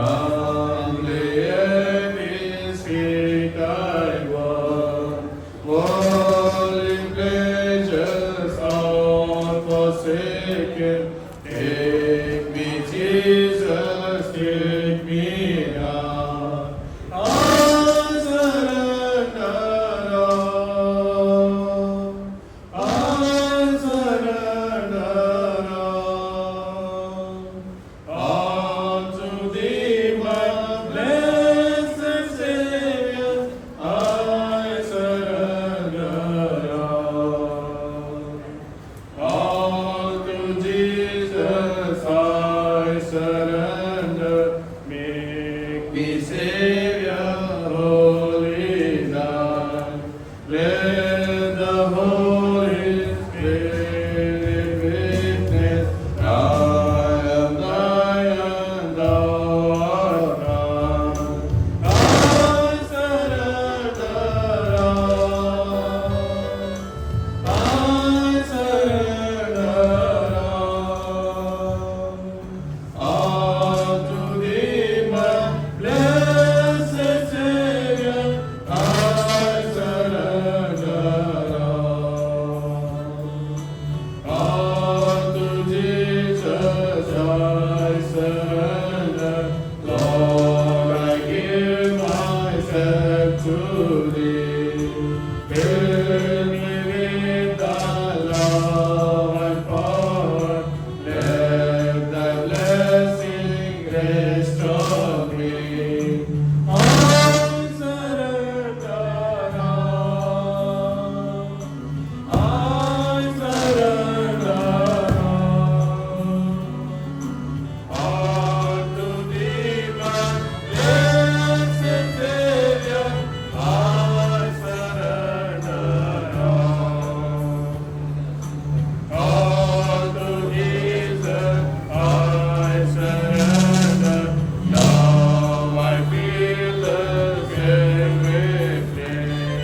Humbly at His feet I walk, falling pleasures all forsaken. Take me, Jesus, take me now. I surrender all. I surrender all to Thee, my blessed Savior. I surrender all to Jesus. I surrender. Make me Savior, holy Thine. Let the Holy Spirit witness, I am Thine and Thou art mine. I surrender all. I surrender all to Thee, my blessed Savior. I surrender all to Jesus. I surrender, Lord. I give myself to Thee. Fill me with Thy love and power. Let Thy blessing rest on me. I surrender all. I surrender all to Thee, my blessed Savior. I surrender all to Jesus. I surrender. Now I feel the same within.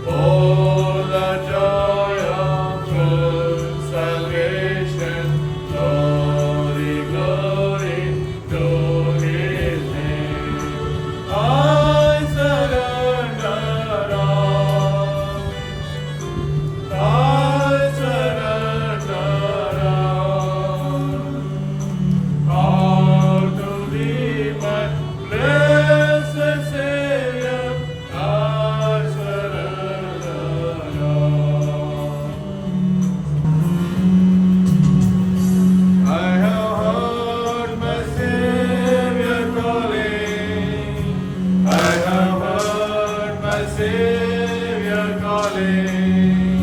Oh, the joy of true salvation. Glory, glory to His name. I surrender all. I surrender all to Thee, my blessed Savior. I surrender all. I have heard my Savior calling. I have heard my Savior calling.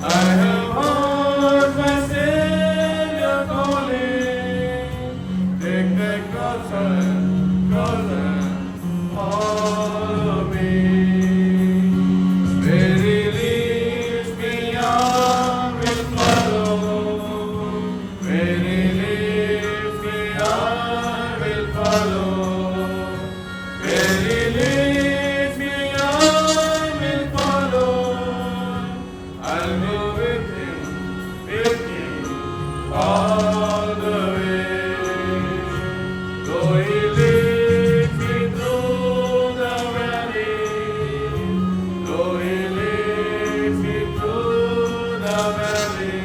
I have heard my Savior calling. Take the cross and follow me. Where He leads me, I will follow. Where He leads me, I will follow. Where He leads me, I will follow. I'll go with Him all the way. Though He leads me through the valley, though He leads me through the valley,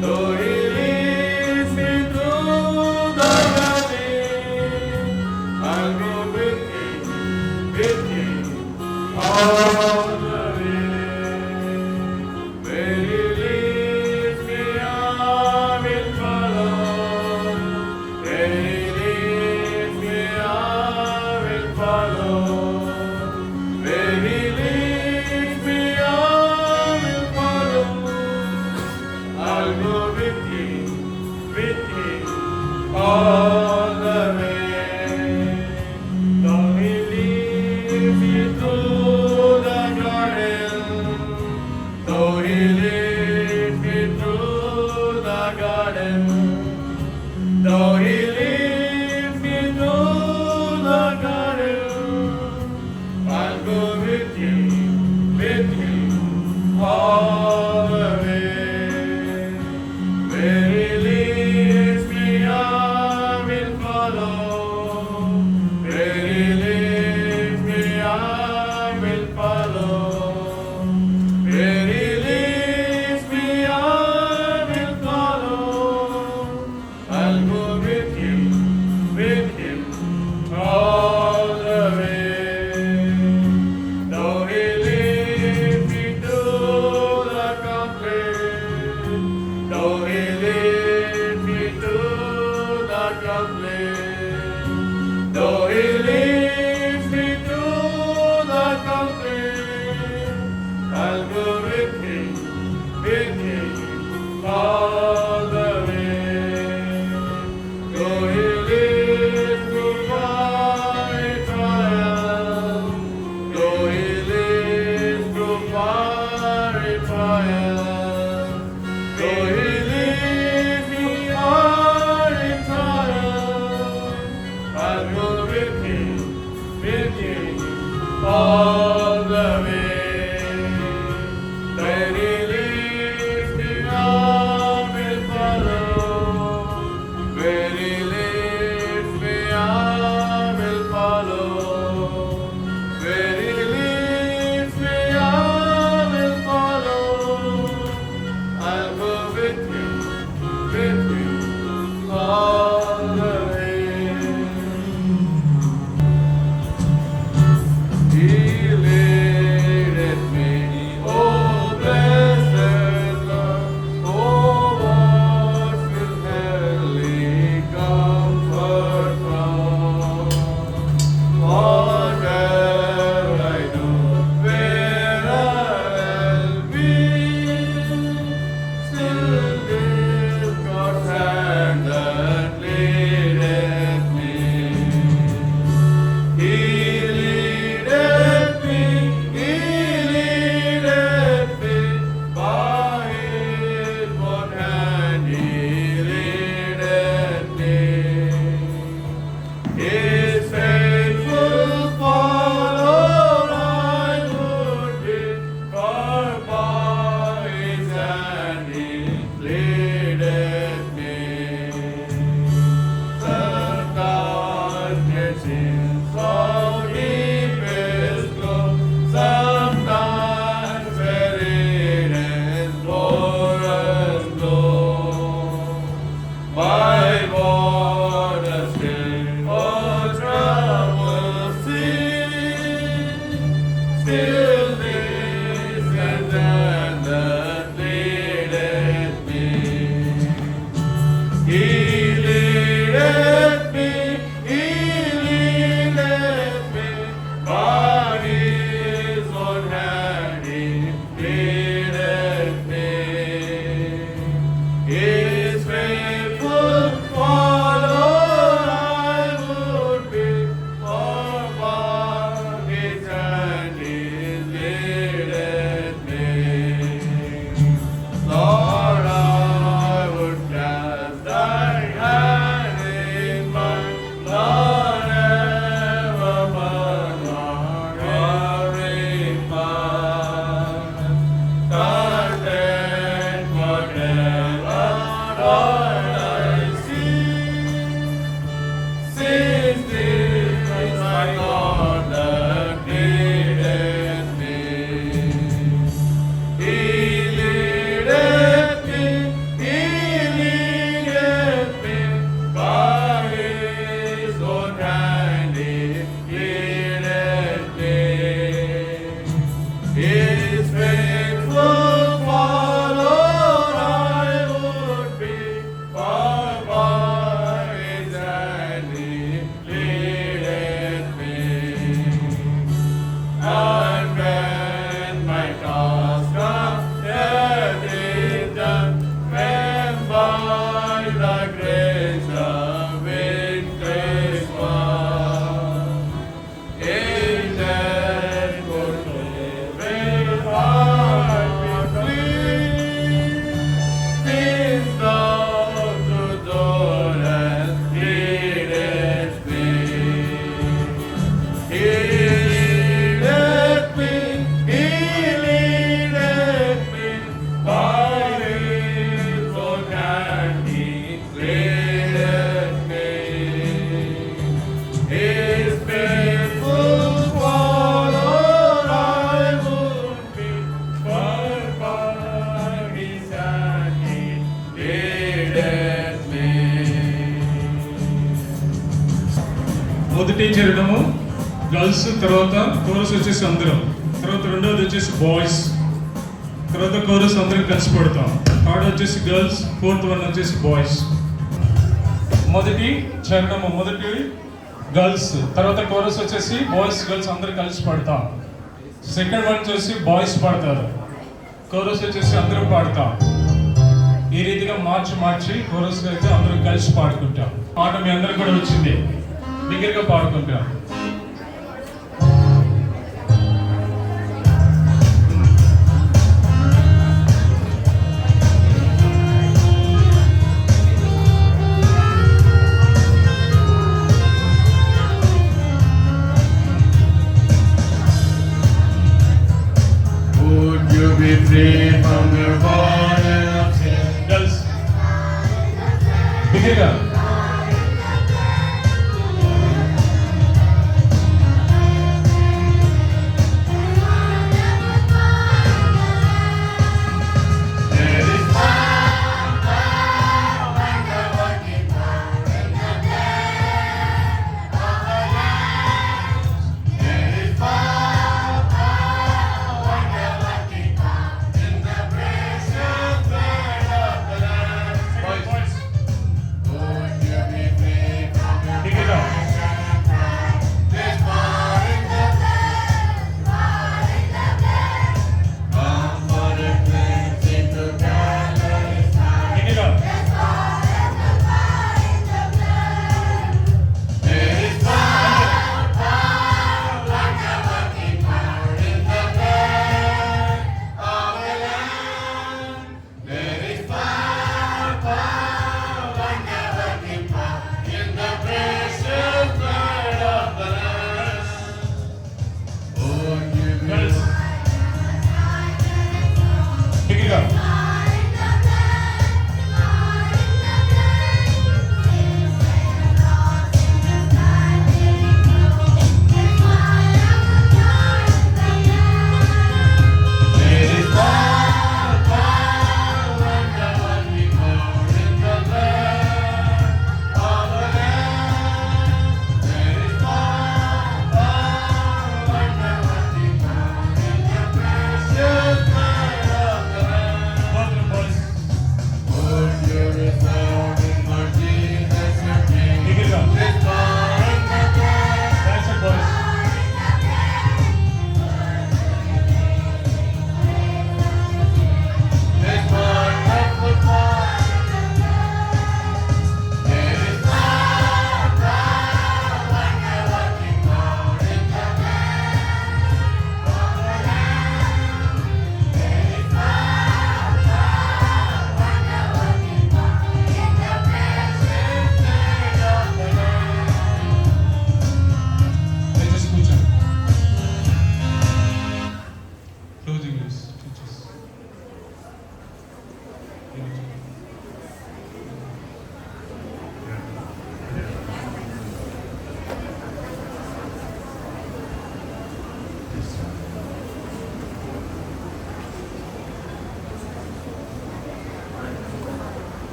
though He leads me through the valley, I'll go with him all the way. Where he leads me, I will follow. Where he leads me, I will follow. Where he leads me, I will follow. I'll go with him all the way. He leadeth me, oh blessed Lord, oh what will heavenly comfort from? Whatever I do, where I'll be, still this God's hand that leadeth me. He leadeth me by his one hand. He leadeth me. His faithful follower I would be, for by his hand he leadeth me. The darkness is so deepest glow, sometimes where it is glorious glow. My water still, oh trouble still this and that leadeth me. He leadeth me by his own hand. He leadeth me. His faithful follower I would be, for by his hand he leadeth me. Lord, I would cast thy hand in mine, Lord, ever but Lord, every part. Content whatever, Lord, I see, since this is my God that leadeth me. He leadeth me by his own hand. He leadeth me. His faithful follower I would be, for by his hand he leadeth me. And when my task is done, when by the grace the victory is won, in that good will heart be clean, since thou to door hast leadest me. He leadeth me by his own hand. He leadeth me. His faithful follower I would be, for by his hand he leadeth me. మొదటి చేరడము girls, తర్వాత chorus వచ్చేసి అందరం, తర్వాత రెండోది వచ్చేసి boys, తర్వాత chorus అందరం కలిసి పడతాం. థర్డ్ వచ్చేసి గర్ల్స్, ఫోర్త్ వన్ వచ్చేసి బాయ్స్. మొదటి చరణము మొదటి గర్ల్స్, తర్వాత కోరస్ వచ్చేసి బాయ్స్ గర్ల్స్ అందరూ కలిసి పాడతాం. సెకండ్ వన్ వచ్చేసి బాయ్స్ పాడతారు, కోరస్ వచ్చేసి అందరూ పాడతాం. ఈ రీతిగా మార్చి కోరస్ అయితే అందరూ కలిసి పాడుకుంటాం. పాట మీ అందరికి కూడా వచ్చింది, దగ్గరగా పాడుకుంటాం.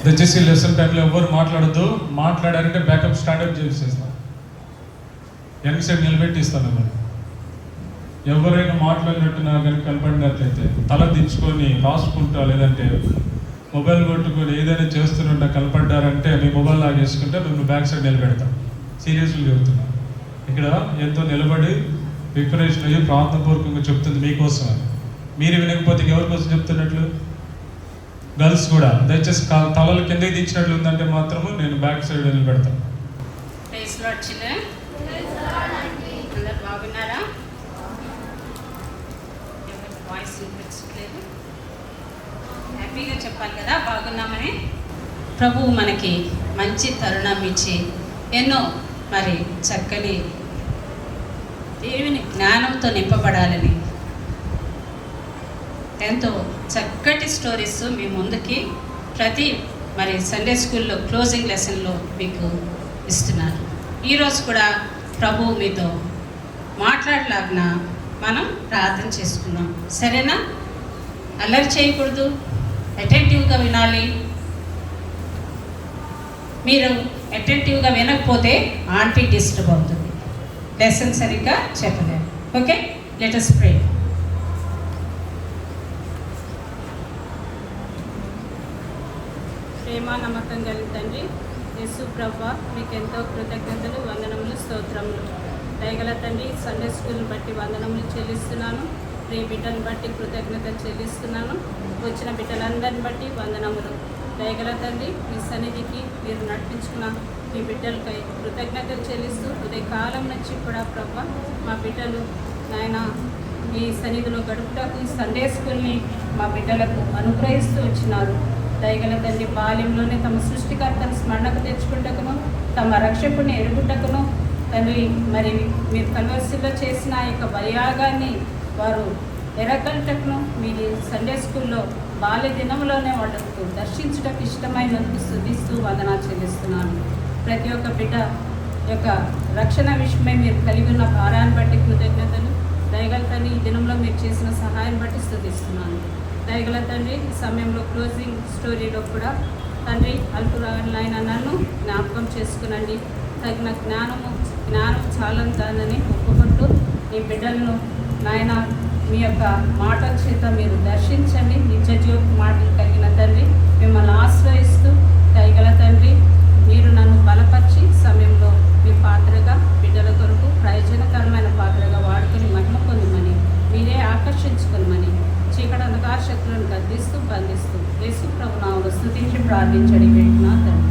దయచేసి లెసన్ టైంలో ఎవరు మాట్లాడద్దు. మాట్లాడారంటే బ్యాకప్ స్టాండప్ చేసేస్తాం, వెనక సైడ్ నిలబెట్టి ఇస్తాను మిమ్మల్ని. ఎవరైనా మాట్లాడినట్టు నాకు కనుక కనపడినట్లయితే తల దించుకొని రాసుకుంటా, లేదంటే మొబైల్ కొట్టుకొని ఏదైనా చేస్తున్నట్టు కనపడ్డారంటే మీ మొబైల్ లాగేసుకుంటే మేము బ్యాక్ సైడ్ నిలబెడతాం. సీరియస్లీ చెబుతున్నాం. ఇక్కడ ఎంతో నిలబడి ప్రిపరేషన్ అయ్యి ప్రార్థనపూర్వకంగా చెప్తుంది మీకోసం. మీరు వినకపోతే ఎవరి కోసం చెప్తున్నట్లు? గర్ల్స్ కూడా దయచేసి తలలు కిందకి దించినట్లు ఉందంటే మాత్రము నేను బ్యాక్ సైడ్ నిలబెడతాను. అందరు బాగున్నారా? వాయిస్ వినిపించట్లేదు. హ్యాపీగా చెప్పాలి కదా బాగున్నామని. ప్రభువు మనకి మంచి తరుణం ఇచ్చి ఎన్నో మరి చక్కని దేవుని జ్ఞానంతో నింపబడాలని ఎంతో చక్కటి స్టోరీస్ మీ ముందుకి ప్రతి మరి సండే స్కూల్లో క్లోజింగ్ లెసన్లో మీకు ఇస్తున్నారు. ఈరోజు కూడా ప్రభువు మీతో మాట్లాడలాగిన మనం ప్రార్థన చేసుకున్నాం. సరేనా? అల్లరి చేయకూడదు, అటెంటివ్గా వినాలి. మీరు అటెంటివ్గా వినకపోతే ఆంటీ డిస్టర్బ్ అవుతుంది, లెసన్ సరిగ్గా చెప్పలేరు. Okay, let us pray. ప్రేమ నమ్మకం కలిగిన తండ్రి యేసు ప్రభువా, మీకు ఎంతో కృతజ్ఞతలు, వందనములు, స్తోత్రములు. దయగల తండ్రి, సండే స్కూల్ని బట్టి వందనములు చెల్లిస్తున్నాను. ప్రియ బిడ్డలను బట్టి కృతజ్ఞతలు చెల్లిస్తున్నాను. వచ్చిన బిడ్డలందరిని బట్టి వందనములు. దయగల తండ్రి, మీ సన్నిధికి మీరు నడిపించుకున్న మీ బిడ్డలకై కృతజ్ఞతలు చెల్లిస్తూ ఉదయకాలం నుంచి కూడా ప్రభువా మా బిడ్డలు నాయన మీ సన్నిధిలో గడుపుటకు సండే స్కూల్ని మా బిడ్డలకు అనుగ్రహిస్తూ వచ్చినారు. దయగల తండ్రి, బాల్యంలోనే తమ సృష్టికర్తను స్మరణకు తెచ్చుకుంటకును, తమ రక్షకుని ఎరుగుటకును తండ్రి మరి మీరు కల్వరిశిలో చేసిన యొక్క బలియాగాన్ని వారు ఎరగలటకును మీ సండే స్కూల్లో బాల్య దినంలోనే వాళ్ళకు దర్శించుటకు ఇష్టమైనందుకు స్తుతిస్తూ వందనాలు చెల్లిస్తున్నాను. ప్రతి ఒక్క బిడ్డ యొక్క రక్షణ విషయమై మీరు కలిగి ఉన్న భారాన్ని బట్టి కృతజ్ఞతలు. దయగల తండ్రి, ఈ దినంలో మీరు చేసిన సహాయం బట్టి స్తుతిస్తున్నాను. దయగల తండ్రి, ఈ సమయంలో క్లోజింగ్ స్టోరీలో కూడా తండ్రి అల్పురాలైన నన్ను జ్ఞాపకం చేసుకునండి. తగిన జ్ఞానం చాలంతానని ఒప్పుకుంటూ ఈ బిడ్డలను నాయన మీ యొక్క మాటల చేత మీరు దర్శించండి. నిత్య జీవ మాటలు కలిగిన తండ్రి, మిమ్మల్ని ఆశ్రయిస్తూ దయగల తండ్రి మీరు నన్ను బలపరిచి సమయంలో మీ పాత్రగా బిడ్డల కొరకు ప్రయోజనకరమైన పాత్రగా వాడుకొని మహిమ పొందమని, మీరే ఆకర్షించుకోమని చీకటి అంధకార శక్తులను గద్దిస్తూ బంధిస్తూ యేసు ప్రభు నామములో స్తుతించి ప్రార్థించడి పెట్టిన తండ్రి.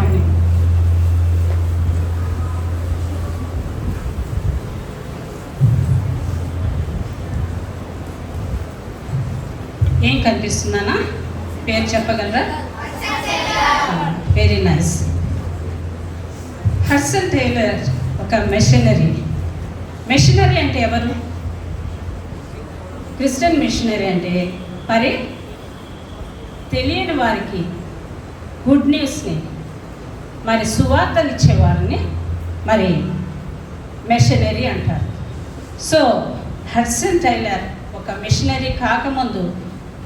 ఆమేన్. ఏం కనిపిస్తున్నానా? పేరు చెప్పగలరా? Very nice. హడ్సన్ టైలర్ ఒక మిషనరీ. మిషనరీ అంటే ఎవరు? క్రిస్టియన్ మిషనరీ అంటే మరి తెలియని వారికి గుడ్ న్యూస్ని మరి సువార్తలు ఇచ్చేవారిని మరి మిషనరీ అంటారు. సో హడ్సన్ టైలర్ ఒక మిషనరీ కాకముందు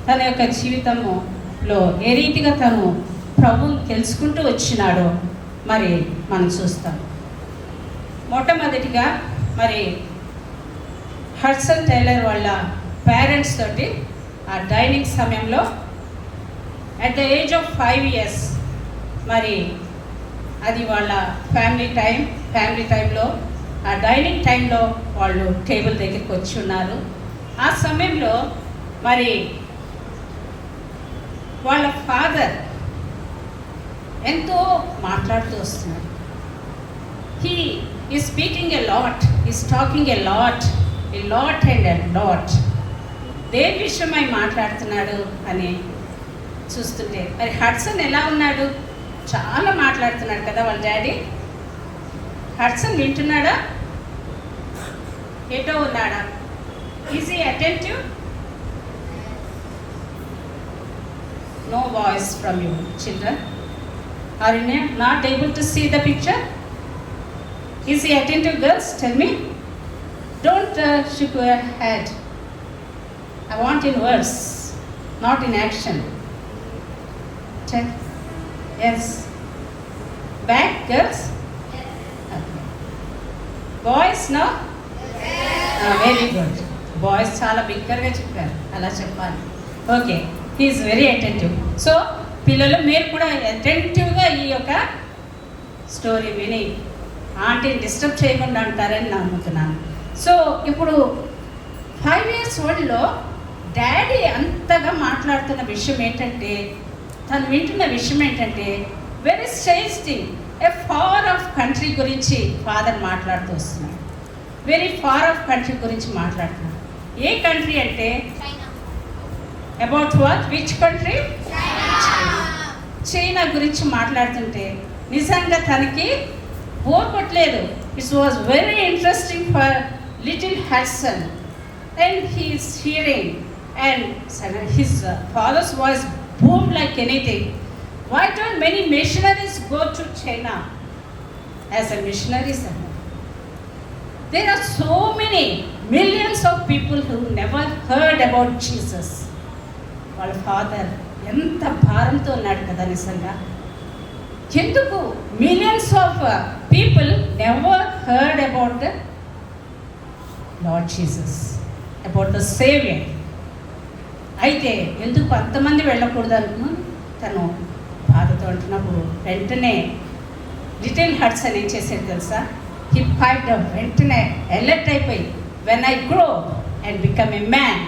తన యొక్క జీవితంలో ఏ రీతిగా తను ప్రభువుని తెలుసుకుంటూ వచ్చినాడో మరి మనం చూస్తాం. మొట్టమొదటిగా మరి హడ్సన్ టైలర్ వాళ్ళ పేరెంట్స్ తోటి ఆ డైనింగ్ సమయంలో at the age of 5 years మరి అది వాళ్ళ ఫ్యామిలీ టైంలో ఆ డైనింగ్ టైంలో వాళ్ళు టేబుల్ దగ్గరికి వచ్చి ఉన్నారు. ఆ సమయంలో మరి వాళ్ళ ఫాదర్ ఎంతో మాట్లాడుతూ వస్తున్నారు. He is speaking a lot, is talking a lot and a lot. దేని విషయమై మాట్లాడుతున్నాడు అని చూస్తుంటే మరి హడ్సన్ ఎలా ఉన్నాడు? చాలా మాట్లాడుతున్నాడు కదా వాళ్ళ డాడీ. హడ్సన్ వింటున్నాడా? ఎటో ఉన్నాడా? Is he attentive? No voice from you, children. Are you not able to see the picture? Is he attentive, girls? Tell me. Don't shake your head. I want in words, not in action. Tell. Yes back girls boys no very good boys చాలా బిగ్గరగా చెప్పారు, అలా చెప్పాలి. Okay, he is very attentive. So పిల్లలు మీరు కూడా అటెంటివ్గా ఈ యొక్క స్టోరీ విని ఆంటీని డిస్టర్బ్ చేయకుండా అంటారని నమ్ముతున్నాను. సో ఇప్పుడు 5 years ఓల్డ్లో డాడీ అంతగా మాట్లాడుతున్న విషయం ఏంటంటే, తను వింటున్న విషయం ఏంటంటే very strange thing, a far off country గురించి ఫాదర్ మాట్లాడుతూ వస్తున్నాడు. వెరీ ఫార్ ఆఫ్ కంట్రీ గురించి మాట్లాడుతున్నాడు. ఏ కంట్రీ అంటే about what, which country? China గురించి మాట్లాడుతుంటే నిజంగా తనకి బోర్ కొట్టలేదు. It was very interesting for little Hudson and he is hearing and his father's voice boom like anything. Why don't many missionaries go to China as a missionaries? There are so many millions of people who never heard about Jesus. వాళ్ళ father ఎంత భారంతో ఉన్నాడు కదా నిజంగా. ఎందుకు millions of people never heard about the Lord Jesus, about the Savior. అయితే ఎందుకు అంతమంది వెళ్ళకూడదు అనుకున్నాను తను బాధతో అంటున్నప్పుడు వెంటనే లిటిల్ హడ్సన్ ఏం చేసేది తెలుసా? హీ ఫైట్ వెంటనే అలర్ట్ అయిపోయి, when I grow and become a man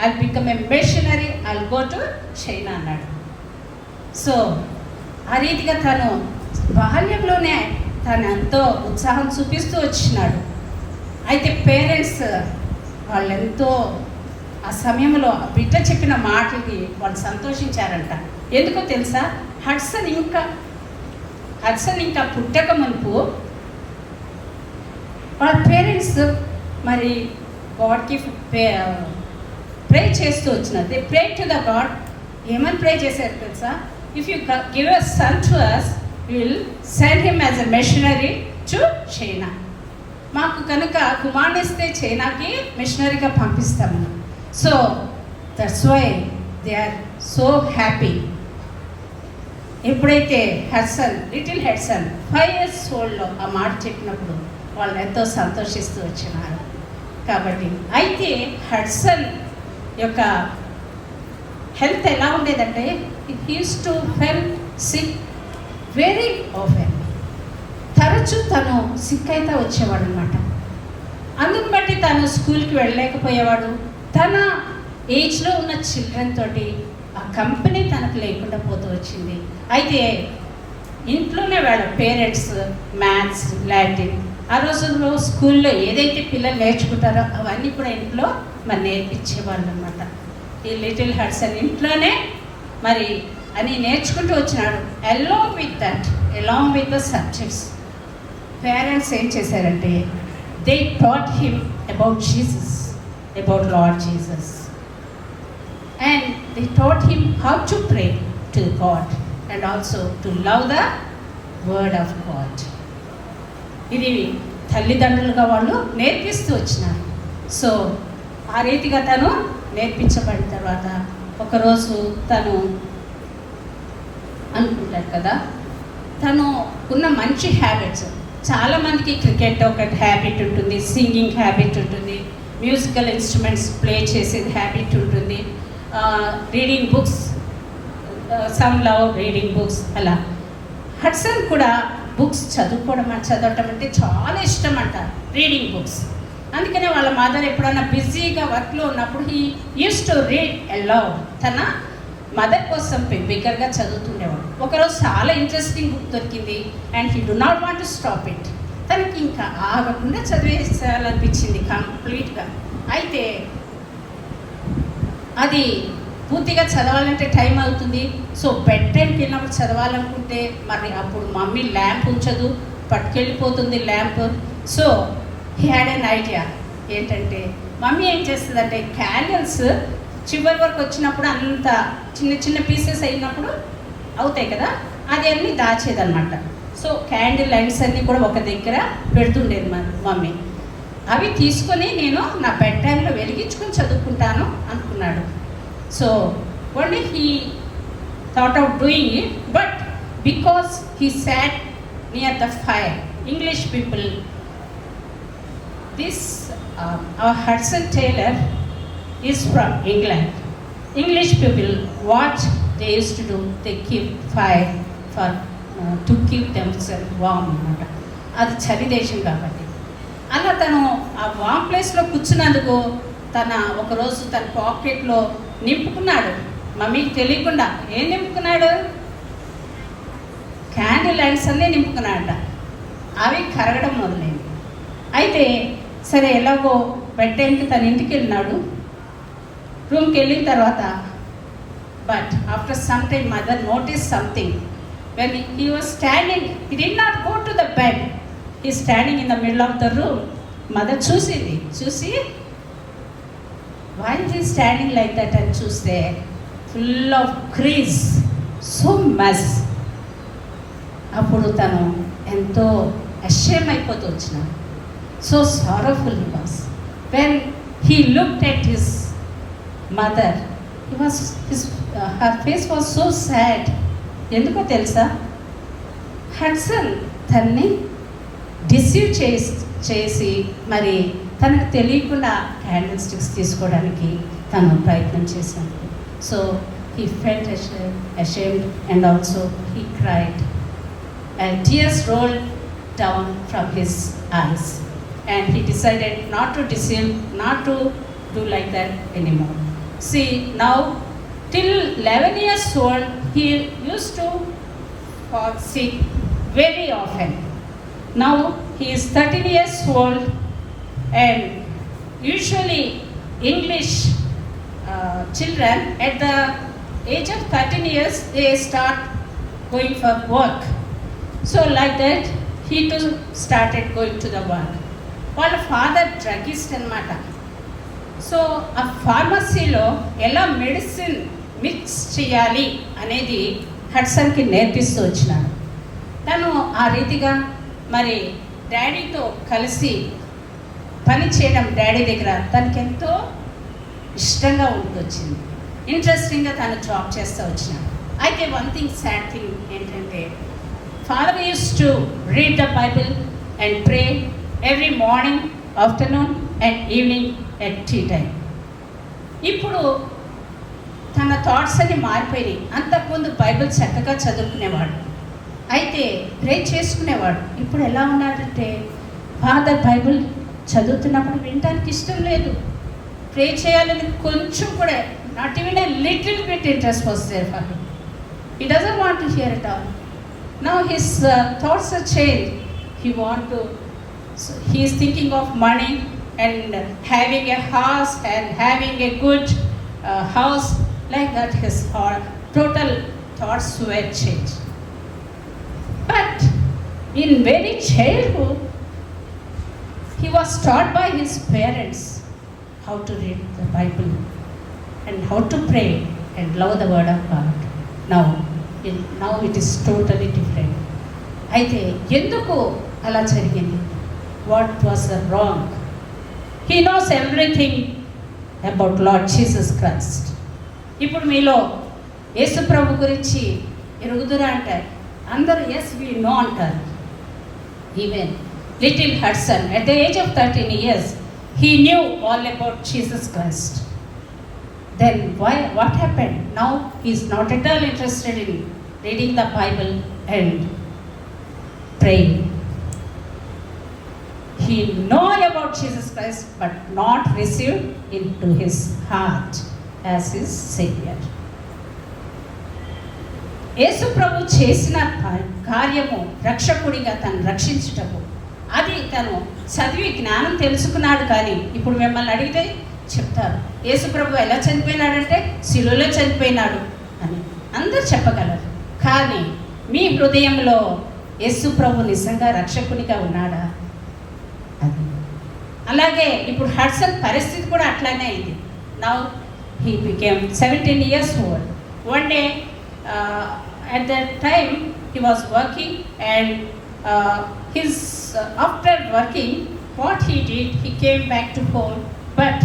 I'll become a machinery, I'll go to China అన్నాడు. సో ఆ రీతిగా తను బాల్యంలోనే తను ఎంతో ఉత్సాహం చూపిస్తూ వచ్చినాడు. అయితే పేరెంట్స్ వాళ్ళు ఎంతో ఆ సమయంలో ఆ బిడ్డ చెప్పిన మాటలకి వాళ్ళు సంతోషించారంట. ఎందుకో తెలుసా? హడ్సన్ ఇంకా పుట్టక మునుపు వాళ్ళ పేరెంట్స్ మరి గాడ్కి ప్రే చేస్తూ వచ్చినారు. They pray to the God. ఏమని ప్రే చేశారు తెలుసా? If you give a son to us will send him as a missionary to China. మాకు కనుక కుమారుడిస్తే చైనాకి మిషనరీగా పంపిస్తాము. So that's why they are so happy. ఎప్పుడైతే లిటిల్ హడ్సన్ 5 years ఓల్డ్లో ఆ మాట చెప్పినప్పుడు వాళ్ళు ఎంతో సంతోషిస్తూ వచ్చినారు. కాబట్టి అయితే హడ్సన్ యొక్క హెల్త్ ఎలా ఉండేదంటే he use to fell sick very often. తరచూ తను సిక్ అయితే వచ్చేవాడు అనమాట. అందుకు బట్టి తను స్కూల్కి వెళ్ళలేకపోయేవాడు. తన ఏజ్లో ఉన్న చిల్డ్రన్ తోటి ఆ కంపెనీ తనకు లేకుండా పోతూ వచ్చింది. అయితే ఇంట్లోనే వాళ్ళ పేరెంట్స్ మ్యాథ్స్, లాటిన్ ఆ రోజుల్లో స్కూల్లో ఏదైతే పిల్లలు నేర్చుకుంటారో అవన్నీ కూడా ఇంట్లో మరి నేర్పించేవాళ్ళు అనమాట. ఈ లిటిల్ హడ్సన్ ఇంట్లోనే మరి అని నేర్చుకుంటూ వచ్చినాడు. Along with the subjects parents ఏం చేశారంటే they taught him about Jesus, about Lord Jesus. And they taught him how to pray to God and also to love the word of God. ఇది తల్లిదండ్రులుగా వాళ్ళు నేర్పిస్తూ వచ్చినారు. సో ఆ రీతిగా తను నేర్పించబడిన తర్వాత ఒకరోజు తను అనుకుంటాడు కదా, తను ఉన్న మంచి హ్యాబిట్స్, చాలామందికి క్రికెట్ ఒక హ్యాబిట్ ఉంటుంది, సింగింగ్ హ్యాబిట్ ఉంటుంది, మ్యూజికల్ ఇన్స్ట్రుమెంట్స్ ప్లే చేసేది హ్యాబిట్ ఉంటుంది, reading books, some love reading books. అలా హడ్సన్ కూడా బుక్స్ చదవటం అంటే చాలా ఇష్టం అంట, రీడింగ్ బుక్స్. అందుకనే వాళ్ళ మదర్ ఎప్పుడన్నా బిజీగా వర్క్లో ఉన్నప్పుడు he use to read allowed. తన మదర్ కోసం బిగ్గరగా చదువుతుండేవాడు. ఒకరోజు చాలా ఇంట్రెస్టింగ్ బుక్ దొరికింది and he do not want to stop it. తనకి ఇంకా ఆగకుండా చదివేసేయాలనిపించింది కంప్లీట్గా. అయితే అది పూర్తిగా చదవాలంటే టైం అవుతుంది. సో బెడ్ టైంకి వెళ్ళినప్పుడు చదవాలనుకుంటే మరి అప్పుడు మమ్మీ ల్యాంప్ ఉంచదు, పట్టుకెళ్ళిపోతుంది lamp. So he had an idea. ఏంటంటే మమ్మీ ఏం చేస్తుందంటే క్యాండిల్స్ చివరి వరకు వచ్చినప్పుడు అంత చిన్న చిన్న పీసెస్ అయినప్పుడు అవుతాయి కదా, అది అన్నీ దాచేదన్నమాట. సో క్యాండిల్ లైట్స్ అన్నీ కూడా ఒక దగ్గర పెడుతుండేది మమ్మీ. అవి తీసుకొని నేను నా బెడ్ టైంలో వెలిగించుకొని చదువుకుంటాను అనుకున్నాడు. So only he thought of doing it, but because he sat near the fire. English people, this our Hudson Taylor is from England. English people, what they used to do, they keep fire for to keep themselves warm అన్నమాట. అది చలి దేశం కాబట్టి అలా తను ఆ వామ్ ప్లేస్లో కూర్చున్నందుకు ఒకరోజు తన పాకెట్లో నింపుకున్నాడు. మమ్మీకి తెలియకుండా ఏం నింపుకున్నాడు? క్యాండిల్ లైట్స్ అన్నీ నింపుకున్నాడట. అవి కరగడం మొదలైంది. అయితే సరే ఎలాగో బెడ్ టైంకి తన ఇంటికి వెళ్ళినాడు. రూమ్కి వెళ్ళిన తర్వాత but after some time mother notice something. When he was standing, he did not go to the bed, he standing in the middle of the room. Mother చూసి why is he standing like that అని చూస్తే full of crease, so mess. అప్పుడు తను ఎంతో ashamed అయిపోతూ వచ్చినాడు. So sorrowful he was. When he looked at his mother, her face was so sad. ఎందుకో తెలుసా? హడ్సన్ తన్ని డిసీవ్ చేసి మరి తనకు తెలియకుండా క్యాండిల్ స్టిక్స్ తీసుకోవడానికి తను ప్రయత్నం చేశాను. So he felt ashamed and also he cried and tears rolled down from his eyes and he decided not to deceive, not to do like that anymore. See, now till 11 years old he used to fall sick very often. Now he is 13 years old and usually English children at the age of 13 years they start going for work. So like that he too started going to the work. వాళ్ళ father druggist అనమాట. So ఆ ఫార్మసీలో ఎలా medicine mix చేయాలి అనేది హడ్సన్కి నేర్పిస్తూ వచ్చినాడు. తను ఆ రీతిగా మరి డాడీతో కలిసి పని చేయడం డాడీ దగ్గర తనకి ఎంతో ఇష్టంగా వచ్చింది. ఇంట్రెస్టింగ్గా తను జాబ్ చేస్తూ వచ్చినాడు. అయితే వన్ థింగ్, సాడ్ థింగ్ ఏంటంటే father use to read the Bible and pray every morning, afternoon and evening at T time. ఇప్పుడు తన థాట్స్ అన్ని మారిపోయినాయి. అంతకుముందు బైబిల్ చక్కగా చదువుకునేవాడు, అయితే ప్రే చేసుకునేవాడు. ఇప్పుడు ఎలా ఉన్నాడంటే ఫాదర్ బైబిల్ చదువుతున్నప్పుడు వినడానికి ఇష్టం లేదు, ప్రే చేయాలని కొంచెం కూడా, not even a little bit interest was there for him. He doesn't want to hear it all. Now his thoughts are change. He is thinking of money and having a house and having a good house, like that. His total thoughts were changed. But in very childhood he was taught by his parents how to read the Bible and how to pray and love the word of God. Now it is totally different. అయితే ఎందుకు అలా జరిగింది? What was the wrong? He knows everything about Lord Jesus Christ. ఇప్పుడు మీలో యేసు ప్రభు గురించి ఎరుగుదురా అంటారు అందరూ. Yes we know అంటారు. Even little Hudson at the age of 13 years he knew all about Jesus Christ. Then what happened? Now he is not at all interested in reading the Bible and praying. He know about Jesus Christ but not received into his heart as his Savior. యేసు ప్రభు చేసిన కార్యము రక్షకుడిగా తను రక్షించుటకు, అది తను చదివి జ్ఞానం తెలుసుకున్నాడు. కానీ ఇప్పుడు మిమ్మల్ని అడిగితే చెప్తారు యేసు ప్రభు ఎలా చనిపోయినాడంటే శిలువలో చనిపోయినాడు అని అందరూ చెప్పగలరు. కానీ మీ హృదయంలో యేసు ప్రభు నిజంగా రక్షకునిగా ఉన్నాడా? అది అలాగే ఇప్పుడు హడ్సన్ పరిస్థితి కూడా అట్లానే అయింది. Now he became 17 years old. One day at that time he was working and after working what he did, he came back to home. But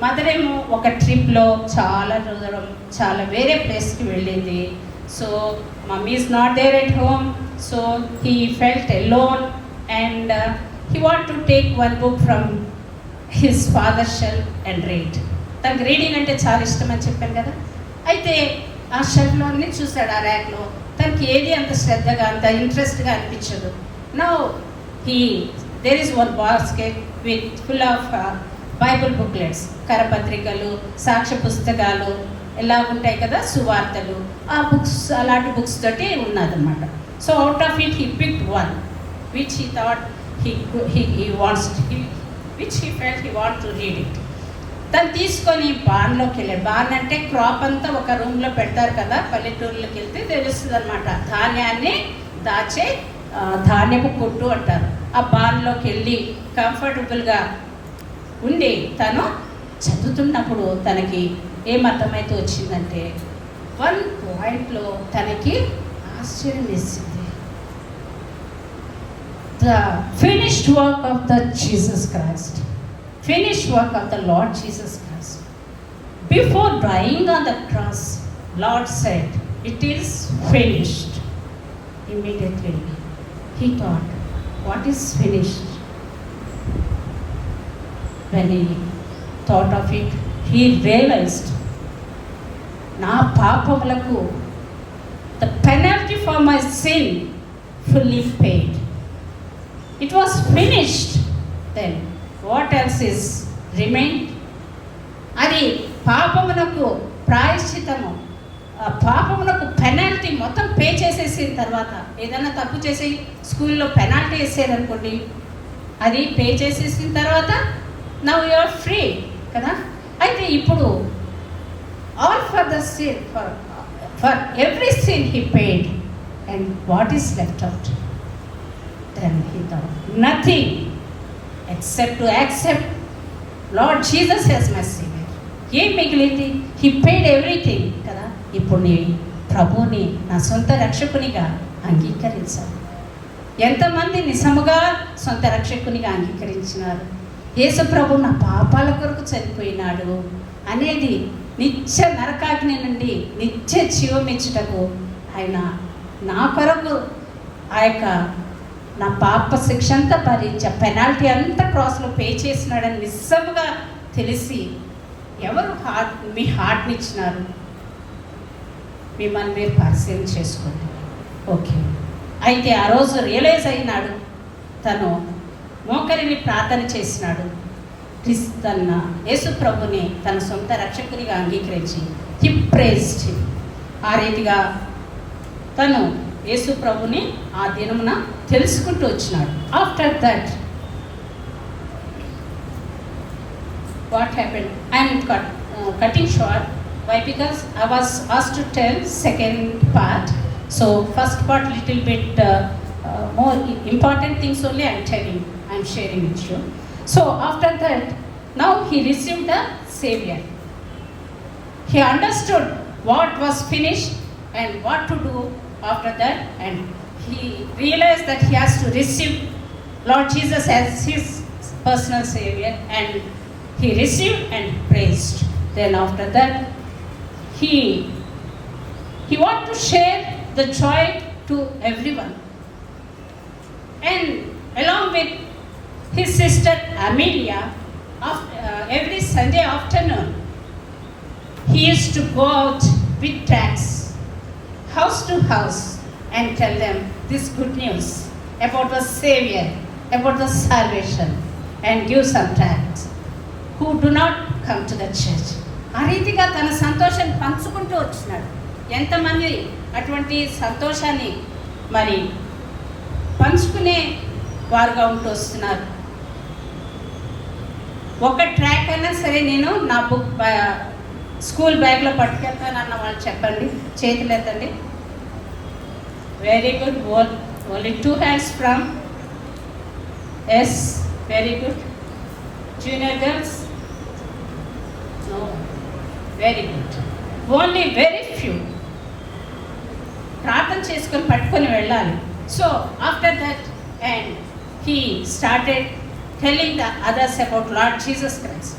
mother ఏమో ఒక ట్రిప్లో చాలా వేరే ప్లేస్కి వెళ్ళింది. So Mummy is not there at home, so he felt alone, and he wanted to take one book from his father's shelf and read. తనకు reading అంటే చాలా ఇష్టం అని చెప్పాను కదా. అయితే ఆ షెల్ఫ్లోనే చూశాడు, ఆ ర్యాక్లో. తనకి ఏది అంత శ్రద్ధగా అంత ఇంట్రెస్ట్గా అనిపించదు. Now there is one basket with full of Bible booklets, కరపత్రికలు, సాక్ష్య పుస్తకాలు ఎలా ఉంటాయి కదా, సువార్తలు, ఆ బుక్స్, అలాంటి బుక్స్ తోటి ఉన్నదన్నమాట. So out of it he picked one which he thought which he felt he want to read it. తను తీసుకొని బాన్లోకి వెళ్ళాడు. బాన్ అంటే క్రాప్ అంతా ఒక రూమ్లో పెడతారు కదా, పల్లెటూరులోకి వెళ్తే తెలుస్తుంది అనమాట. ధాన్యాన్ని దాచే ధాన్యపు కొట్టు అంటారు. ఆ బాన్లోకి వెళ్ళి కంఫర్టబుల్గా ఉండి తను చదువుతున్నప్పుడు తనకి ఏమర్థమైతే వచ్చిందంటే, వన్ పాయింట్లో తనకి ఆశ్చర్యం వేసింది. The finished work of the Jesus Christ, finished work of the Lord Jesus Christ. Before dying on the cross, Lord said, "It is finished." Immediately, he thought, what is finished? When he thought of it, he realized, na paapamulaku, the penalty for my sin fully paid. It was finished. Then what else is remind? అది పాపమునకు ప్రాయశ్చితము, పాపమునకు penalty మొత్తం pay చేసేసిన తర్వాత, ఏదైనా తప్పు చేసి స్కూల్లో పెనాల్టీ వేసేదనుకోండి, అది పే చేసేసిన తర్వాత నౌ యు ఆర్ ఫ్రీ కదా. అయితే ఇప్పుడు all for the sin, for every sin he paid, and what is left out? Then he thought nothing except to accept Lord Jesus as my Savior. ఏం మిగిలింది? He paid everything కదా. ఇప్పుడు నీ ప్రభుని నా సొంత రక్షకునిగా అంగీకరించాలి. ఎంతమంది నిజముగా సొంత రక్షకునిగా అంగీకరించినారు? యేసు ప్రభు నా పాపాల కొరకు చనిపోయినాడు అనేది నిత్య నరకాగ్ని నుండి నిత్య జీవమిచ్చుటకు ఆయన నా కొరకు ఆ యొక్క నా పాప శిక్ష అంతా భరించా, పెనాల్టీ అంతా క్రాస్లో పే చేసినాడని నిజంగా తెలిసి, ఎవరు మీ హార్ట్ని ఇచ్చినారు? మిమ్మల్ని మీరు పరిశీలన చేసుకోండి. ఓకే, అయితే ఆ రోజు రియలైజ్ అయినాడు, తను మోకరిని ప్రార్థన చేసినాడు, తన యేసు ప్రభుని తన సొంత రక్షకునిగా అంగీకరించి హి ప్రైజ్డ్ హిమ్. ఆ రీతిగా తను యేసు ప్రభుని ఆ దినమున తెలుసుకుంటూ వచ్చినాడు. After that what happened? I'm cutting short. Why? Because I was asked to tell second part. So first part little bit more important things only I'm telling, I'm sharing with you. So after that, now he received the Savior. He understood what was finished and what to do after that, and he realized that he has to receive Lord Jesus as his personal Savior, and he received and praised. Then after that, he wanted to share the joy to everyone, and along with his sister Amelia, every Sunday afternoon he used to go out with tracts, house to house, and tell them this good news about the Savior, about the salvation, and give some tracts who do not come to the church. ఆ రీతిగా తన సంతోషాన్ని పంచుకుంటూ వచ్చినాడు. ఎంతమంది అటువంటి సంతోషాన్ని మరి పంచుకునే వారుగా ఉంటూ వస్తున్నారు. ఒక ట్రాక్ అయినా సరే నేను నా బుక్ స్కూల్ బ్యాగ్లో పట్టుకెళ్తానన్న వాళ్ళు చెప్పండి, చేతులు ఎత్తండి. Very good. Only 2 hands from S. Very good. Junior girls? No. Very good. Only very few. ప్రార్థన చేసుకొని పట్టుకొని వెళ్ళాలి. So after that, and he started telling the others about Lord Jesus Christ.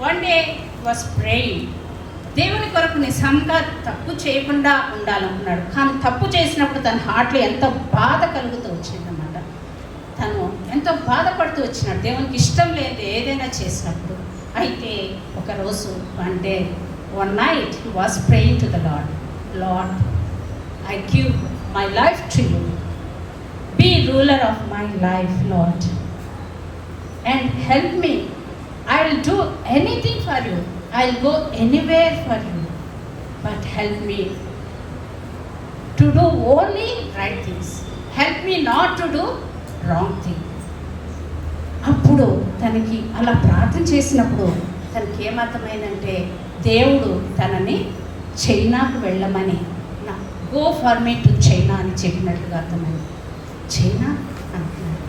One day he was praying దేవుని కొరకు నిజంగా తప్పు చేయకుండా ఉండాలనుకున్నాడు. కానీ తప్పు చేసినప్పుడు తన హార్ట్లో ఎంతో బాధ కలుగుతూ వచ్చిందన్నమాట. తను ఎంతో బాధపడుతూ వచ్చినాడు దేవునికి ఇష్టం లేదు ఏదైనా చేసినప్పుడు. అయితే ఒకరోజు one night he was praying to the Lord, I give my life to you. Be ruler of my life, Lord, and help me. I will do anything for you. I will go anywhere for you. But help me to do only right things. Help me not to do wrong thing. అప్పుడు తనకి అలా ప్రార్థన చేసినప్పుడు తనకి ఏమర్థమైందంటే దేవుడు తనని చైనాకు వెళ్ళమని, go for me to China అని చెప్పినట్లుగా అర్థమైంది. చైనా అంటున్నాడు.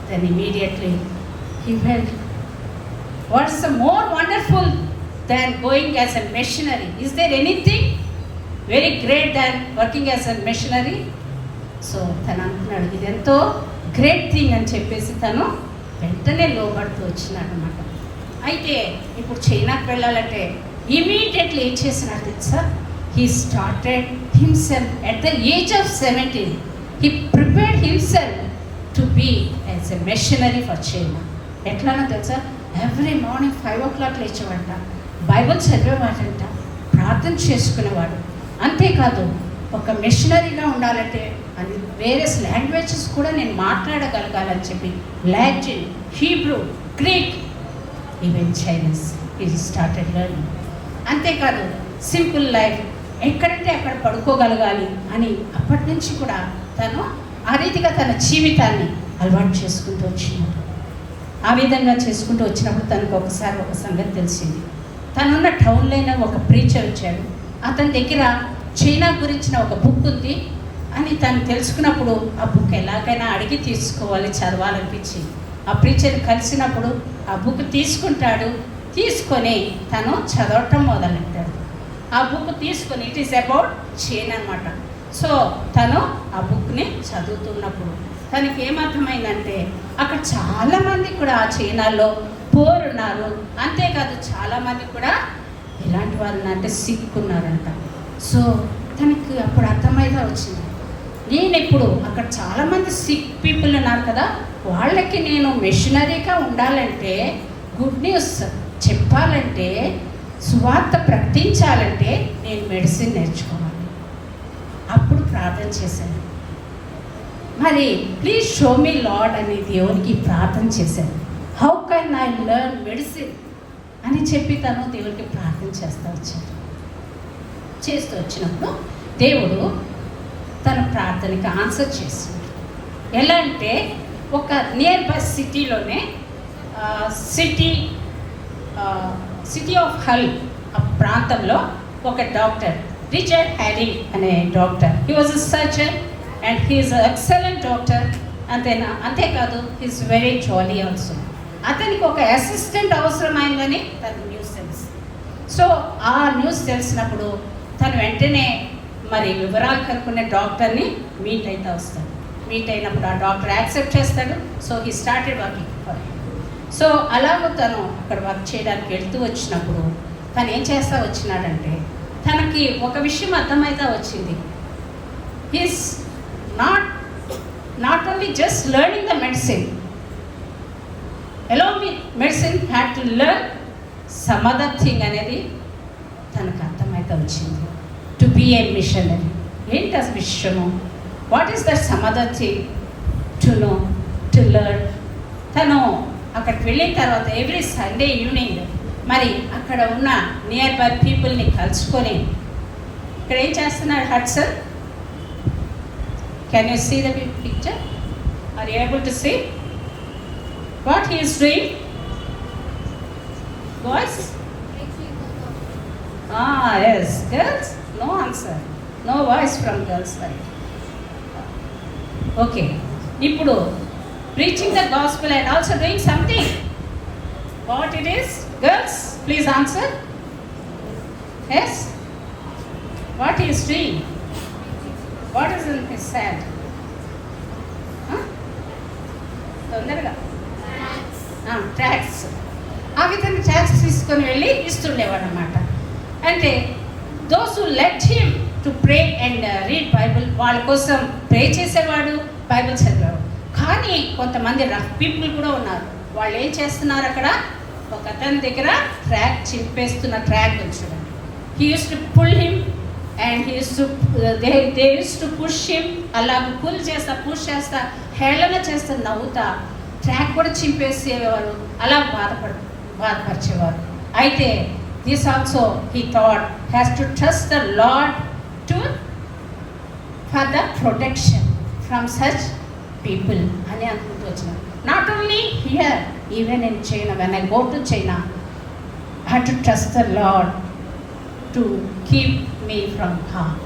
Then immediately he felt, what's the more wonderful than going as a missionary? Is there anything very great than working as a missionary? So తను అంటున్నాడు ఇదెంతో గ్రేట్ థింగ్ అని చెప్పేసి తను వెంటనే లోబడుతూ వచ్చినాడు అన్నమాట. అయితే ఇప్పుడు చైనాకు వెళ్ళాలంటే ఇమీడియట్లీ ఏం చేసినాడు తెలుసా? He started himself at the age of 17. He prepared himself to be as a missionary for China. ఎట్లానో తెలుసా? ఎవ్రీ మార్నింగ్ 5 o'clock లేచేవాడంట, బైబిల్ చదివేవాడంట, ప్రార్థన చేసుకునేవాడు. అంతేకాదు ఒక మిషనరీగా ఉండాలంటే అది వేరియస్ లాంగ్వేజెస్ కూడా నేను మాట్లాడగలగాలని చెప్పి Latin, Hebrew, Greek, even Chinese ఈ స్టార్టెడ్ లెర్నింగ్. అంతేకాదు సింపుల్ లైఫ్, ఎక్కడంటే అక్కడ పడుకోగలగాలి అని అప్పటి నుంచి కూడా తను ఆ రీతిగా తన జీవితాన్ని అలవాటు చేసుకుంటూ వచ్చినాడు. ఆ విధంగా చేసుకుంటూ వచ్చినప్పుడు తనకు ఒకసారి ఒక సంగతి తెలిసింది. తనున్న టౌన్లోనే ఒక ప్రీచర్ వచ్చాడు. అతని దగ్గర చైనా గురించిన ఒక బుక్ ఉంది అని తను తెలుసుకున్నప్పుడు ఆ బుక్ ఎలాగైనా అడిగి తీసుకోవాలి, చదవాలనిపించి ఆ ప్రీచర్ కలిసినప్పుడు ఆ బుక్ తీసుకుంటాడు. తీసుకొని తను చదవటం మొదలెట్టాడు. ఆ బుక్ తీసుకొని ఇట్ ఈస్ అబౌట్ చైనా అనమాట. సో తను ఆ బుక్ని చదువుతున్నప్పుడు తనకి ఏమర్థమైందంటే అక్కడ చాలామంది కూడా ఆ చైనాలో పోర్ ఉన్నారు. అంతేకాదు చాలామంది కూడా ఇలాంటి వాళ్ళు అంటే సిక్కున్నారంట. సో తనకి అప్పుడు అర్థమైతే వచ్చింది, నేను ఇప్పుడు అక్కడ చాలామంది సిక్ పీపుల్ ఉన్నారు కదా, వాళ్ళకి నేను మిషనరీగా ఉండాలంటే, గుడ్ న్యూస్ చెప్పాలంటే, సువార్త ప్రకటించాలంటే నేను మెడిసిన్ నేర్చుకోవాలి. అప్పుడు ప్రార్థన చేశాను. మరి ప్లీజ్ షో మీ లార్డ్ అని దేవునికి ప్రార్థన చేశాను. How can I learn medicine అని చెప్పి తను దేవునికి ప్రార్థన చేస్తూ వచ్చినప్పుడు దేవుడు తన ప్రార్థనకి ఆన్సర్ చేసింది. ఎలా అంటే ఒక నియర్ బై సిటీలోనే సిటీ ఆఫ్ హల్ ఆ ప్రాంతంలో ఒక డాక్టర్, రిచర్డ్ హ్యారీ అనే doctor, he was a surgeon and he is excellent doctor. అంతేకాదు he is very jolly also. అతనికి ఒక అసిస్టెంట్ అవసరమైందని తనకు న్యూస్ తెలుసు. సో ఆ న్యూస్ తెలిసినప్పుడు తను వెంటనే మరి వివరాలు కనుక్కునే డాక్టర్ని మీట్ అయితే వస్తాడు. మీట్ అయినప్పుడు ఆ డాక్టర్ యాక్సెప్ట్ చేస్తాడు. So he started working for him. So అలాగూ తను అక్కడ వర్క్ చేయడానికి వెళ్తూ వచ్చినప్పుడు తను ఏం చేస్తా వచ్చినాడంటే తనకి ఒక విషయం అర్థమైతే వచ్చింది. He's not only just learning the medicine, along with medicine had to learn some other thing అనేది తనకు అర్థమైతే వచ్చింది. టు బీ ఏ మిషనరీ, ఏంటి అసలు విషయము, what is that some other thing to know, to learn. తను అక్కడికి వెళ్ళిన తర్వాత ఎవ్రీ సండే ఈవినింగ్ మరి అక్కడ ఉన్న నియర్ బై పీపుల్ని కలుసుకొని ఇక్కడ ఏం చేస్తున్నాడు Hudson? Can you see the picture? Are you able to see what he is doing? Boys? Yes. Girls? No answer. No voice from girls side. Okay. Ippudu preaching the gospel and also doing something. What it is? Girls, please answer. Yes? What he is doing? What is in his hand? తొందరగా tax. ఆ విధంగా tax తీసుకొని వెళ్ళి ఇస్తుండేవాడు అన్నమాట. అంటే those who let him to pray and read Bible, వాళ్ళ కోసం ప్రే చేసేవాడు, బైబిల్ చదివాడు. కానీ కొంతమంది రఫ్ పీపుల్ కూడా ఉన్నారు. వాళ్ళు ఏం చేస్తున్నారు, అక్కడ ఒక అతని దగ్గర ట్రాక్ చింపేస్తున్న ట్రాక్ చూడండి. He use to pull him and he use to they uses to push him. అలా పుల్ చేస్తా, పుష్ చేస్తా, హేళన చేస్తా, నవ్వుతా ట్రాక్ కూడా చింపేసేవారు, అలా బాధపరిచేవారు. అయితే this also he thought has to trust the lord to for the protection from such people అని అనుకుంటూ వచ్చినారు. Not only here, even in China, when I go to China, I have to trust the lord to keep me from harm.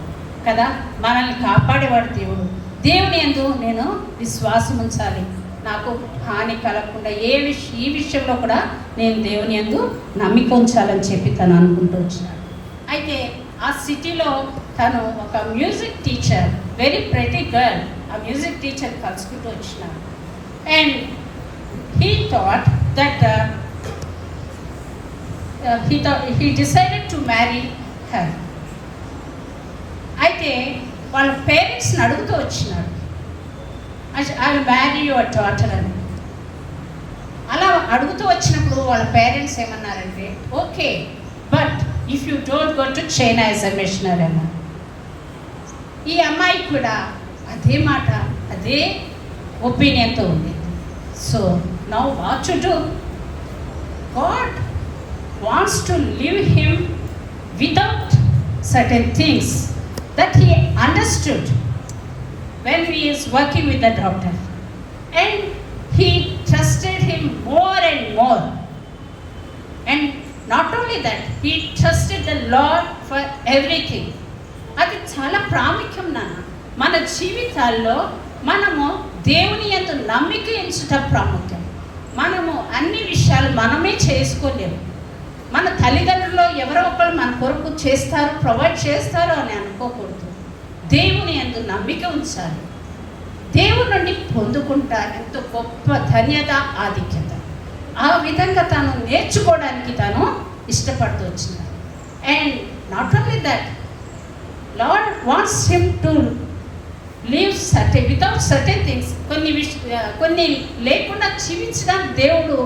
కదా, మనల్ని కాపాడేవాడు దేవుడు. దేవుని యందు నేను విశ్వాసం ఉంచాలి, నాకు హాని కలగకుండా ఈ విషయంలో కూడా నేను దేవుని యందు నమ్మిక ఉంచాలని చెప్పి తను అనుకుంటూ వచ్చినాడు. అయితే ఆ సిటీలో తను ఒక music teacher, very pretty girl, ఆ మ్యూజిక్ టీచర్ కలుసుకుంటూ వచ్చినాడు. And he thought that he decided to marry her. అయితే వాళ్ళ పేరెంట్స్ని అడుగుతూ వచ్చినాడు, I will marry your daughter అని. అలా అడుగుతూ వచ్చినప్పుడు వాళ్ళ పేరెంట్స్ ఏమన్నారంటే, okay, but if you don't go to China as a machinery అన్నారు. ఈ అమ్మాయి కూడా అదే మాట, అదే ఒపీనియన్తో ఉంది. So now what to do? God wants to leave him without certain things that he understood when he is working with the doctor, and he trusted him more and more. And not only that, he trusted the Lord for everything. అది చాలా ప్రాముఖ్యం నాన్న. మన జీవితాల్లో మనము దేవుని యందు నమ్మిక ఉంచుట ప్రాముఖ్యం. మనము అన్ని విషయాలు మనమే చేసుకోలేము. మన తల్లిదండ్రులు ఎవరో ఒకరు మన కొరకు చేస్తారు, ప్రొవైడ్ చేస్తారు అని అనుకోకూడదు. దేవుని యందు నమ్మిక ఉంచాలి. దేవుని నుండి పొందుకుంటా ఎంతో గొప్ప ధన్యత, ఆధిక్యత. ఆ విధంగా తను నేర్చుకోవడానికి తను ఇష్టపడుతూ వచ్చినాడు. And not only that, lord wants him to leave without certain things. కొన్ని లేకుండా జీవించడానికి దేవుడు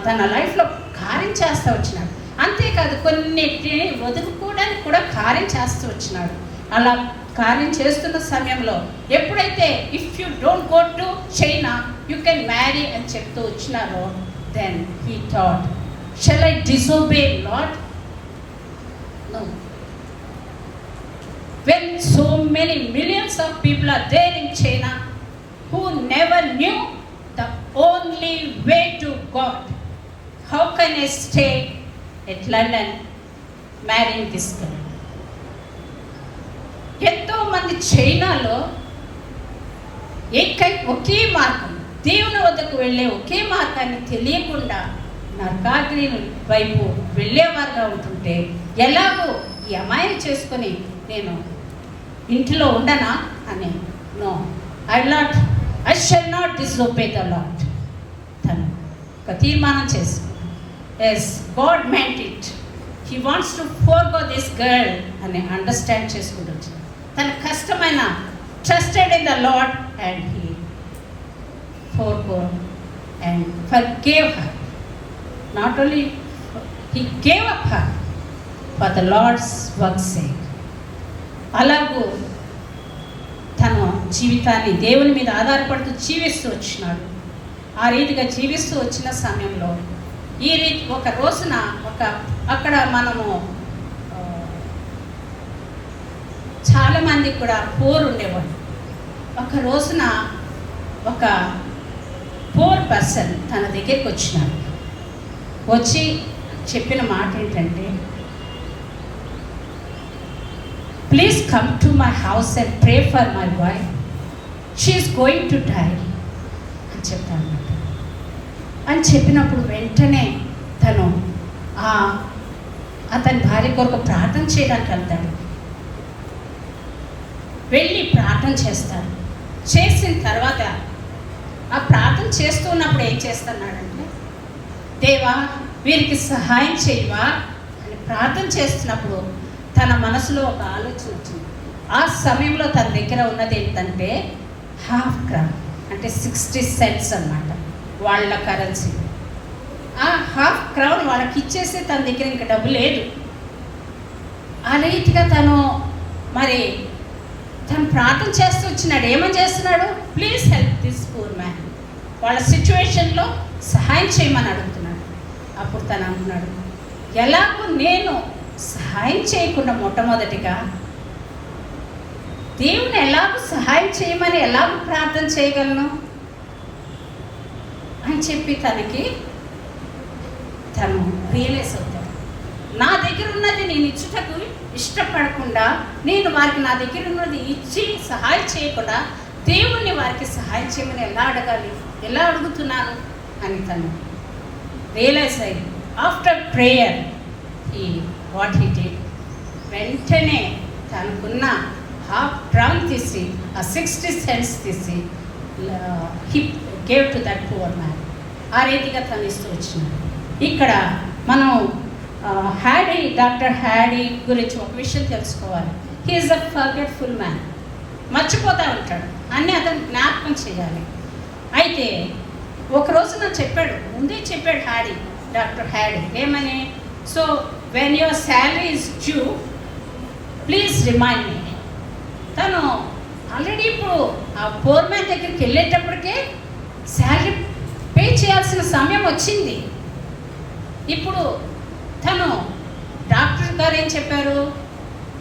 తన లైఫ్లో కార్యం చేస్తూ వచ్చినాడు. అంతేకాదు కొన్నిటిని వదులుకోవడానికి కూడా కార్యం చేస్తూ వచ్చినాడు. అలా కార్యం చేస్తున్న సమయంలో ఎప్పుడైతే if you don't go to China you can marry అని చెప్తూ వచ్చినారో, then he thought, shall I disobey Lord? No. When so many millions of people are there in China who never knew the only way to God, how can I stay at London marrying this girl? ఎంతో మంది చైనాలో ఒకే మార్గం, దేవుని వద్దకు వెళ్ళే ఒకే మార్గాన్ని తెలియకుండా నరకాగ్ని వైపు వెళ్ళేవారుగా ఉంటుంటే, ఎలాగో ఈ అమ్మాయిని చేసుకొని నేను ఇంటిలో ఉండనా అని, no, I shall not disobey the Lord. తను ఒక తీర్మానం చేసుకున్నాను. Yes, God meant it. He wants to forego this girl అని అండర్స్టాండ్ చేసుకుంటూ తన కష్టమైన trusted in the Lord and he forego and forgave her. Not only he gave up her for the Lord's work's sake. అలాగూ తన జీవితాన్ని దేవుని మీద ఆధారపడుతూ జీవిస్తూ వచ్చినాడు. ఆ రీతిగా జీవిస్తూ వచ్చిన సమయంలో ఒక రోజున అక్కడ మనము చాలామంది కూడా పూర్ ఉండేవాడు. ఒక రోజున ఒక పూర్ పర్సన్ తన దగ్గరికి వచ్చినాడు. వచ్చి చెప్పిన మాట ఏంటంటే, please come to my house and pray for my wife, she is going to die అని చెప్తాను. అని చెప్పినప్పుడు వెంటనే తను అతని భార్య కొరకు ప్రార్థన చేయడానికి వెళ్తాడు. వెళ్ళి ప్రార్థన చేస్తాడు. చేసిన తర్వాత ఆ ప్రార్థన చేస్తూ ఉన్నప్పుడు ఏం చేస్తున్నాడంటే, దేవా వీరికి సహాయం చేయవా అని ప్రార్థన చేస్తున్నప్పుడు తన మనసులో ఒక ఆలోచన వచ్చింది. ఆ సమయంలో తన దగ్గర ఉన్నది ఏంటంటే ½ గ్రామ్, అంటే 60 cents అన్నమాట వాళ్ళ కరెన్సీ. ఆ ½ క్రౌన్ వాళ్ళకి ఇచ్చేసి తన దగ్గర ఇంకా డబ్బు లేదు. ఆ రీతిగా తను ప్రార్థన చేస్తూ వచ్చినాడు. ఏమని చేస్తున్నాడు? Please help this poor man. వాళ్ళ సిచ్యువేషన్లో సహాయం చేయమని అడుగుతున్నాడు. అప్పుడు తను అంటున్నాడు, ఎలాగో నేను సహాయం చేయకుండా మొట్టమొదటిగా దేవుని ఎలాగో సహాయం చేయమని ఎలాగో ప్రార్థన చేయగలను అని చెప్పి తను రియలైజ్ అవుతాడు. నా దగ్గర ఉన్నది నేను ఇచ్చుటకు ఇష్టపడకుండా, నేను వారికి నా దగ్గర ఉన్నది ఇచ్చి సహాయం చేయకుండా దేవుణ్ణి వారికి సహాయం చేయమని ఎలా అడగాలి, ఎలా అడుగుతున్నాను అని తను రియలైజ్ అయ్యి after prayer what he did, వెంటనే తనకున్న ½ గ్రామ్ తీసి ఆ 60 cents తీసి he gave to that poor man. ఆ రీతిగా తను ఇస్తూ వచ్చినాడు. ఇక్కడ మనం డాక్టర్ హ్యాడీ గురించి ఒక విషయం తెలుసుకోవాలి. He is a forgetful man. మర్చిపోతూ ఉంటాడు, అన్నీ అతను జ్ఞాపకం చేయాలి. అయితే ఒకరోజు నాకు ముందే చెప్పాడు డాక్టర్ హ్యాడీ ఏమని, so when your salary is due please remind me. తను ఆల్రెడీ ఇప్పుడు ఆ పూర్ మ్యాన్ దగ్గరికి వెళ్ళేటప్పటికే శాలరీ పే చేయాల్సిన సమయం వచ్చింది. ఇప్పుడు తను డాక్టర్ గారు ఏం చెప్పారు,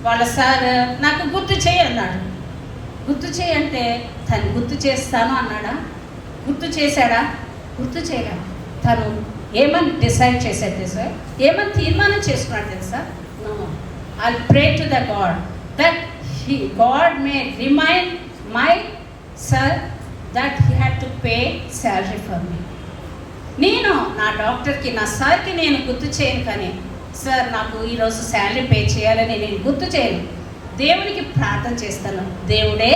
వాళ్ళ సార్ నాకు గుర్తు చేయి అన్నాడు. గుర్తు చేయంటే తను గుర్తు చేస్తాను అన్నాడా? గుర్తు చేశాడా? గుర్తు చేయలే. తను ఏమని డిసైడ్ చేశాడు తెలుసా? ఏమని తీర్మానం చేసుకున్నాడు తెలుసా? No, I pray to the God that God may remind my sir that he had to pay salary for me. నేను నా డాక్టర్కి, నా సార్కి నేను గుర్తు చేయను, కానీ సార్ నాకు ఈరోజు శాలరీ పే చేయాలని నేను గుర్తు చేయను. దేవునికి ప్రార్థన చేస్తాను, దేవుడే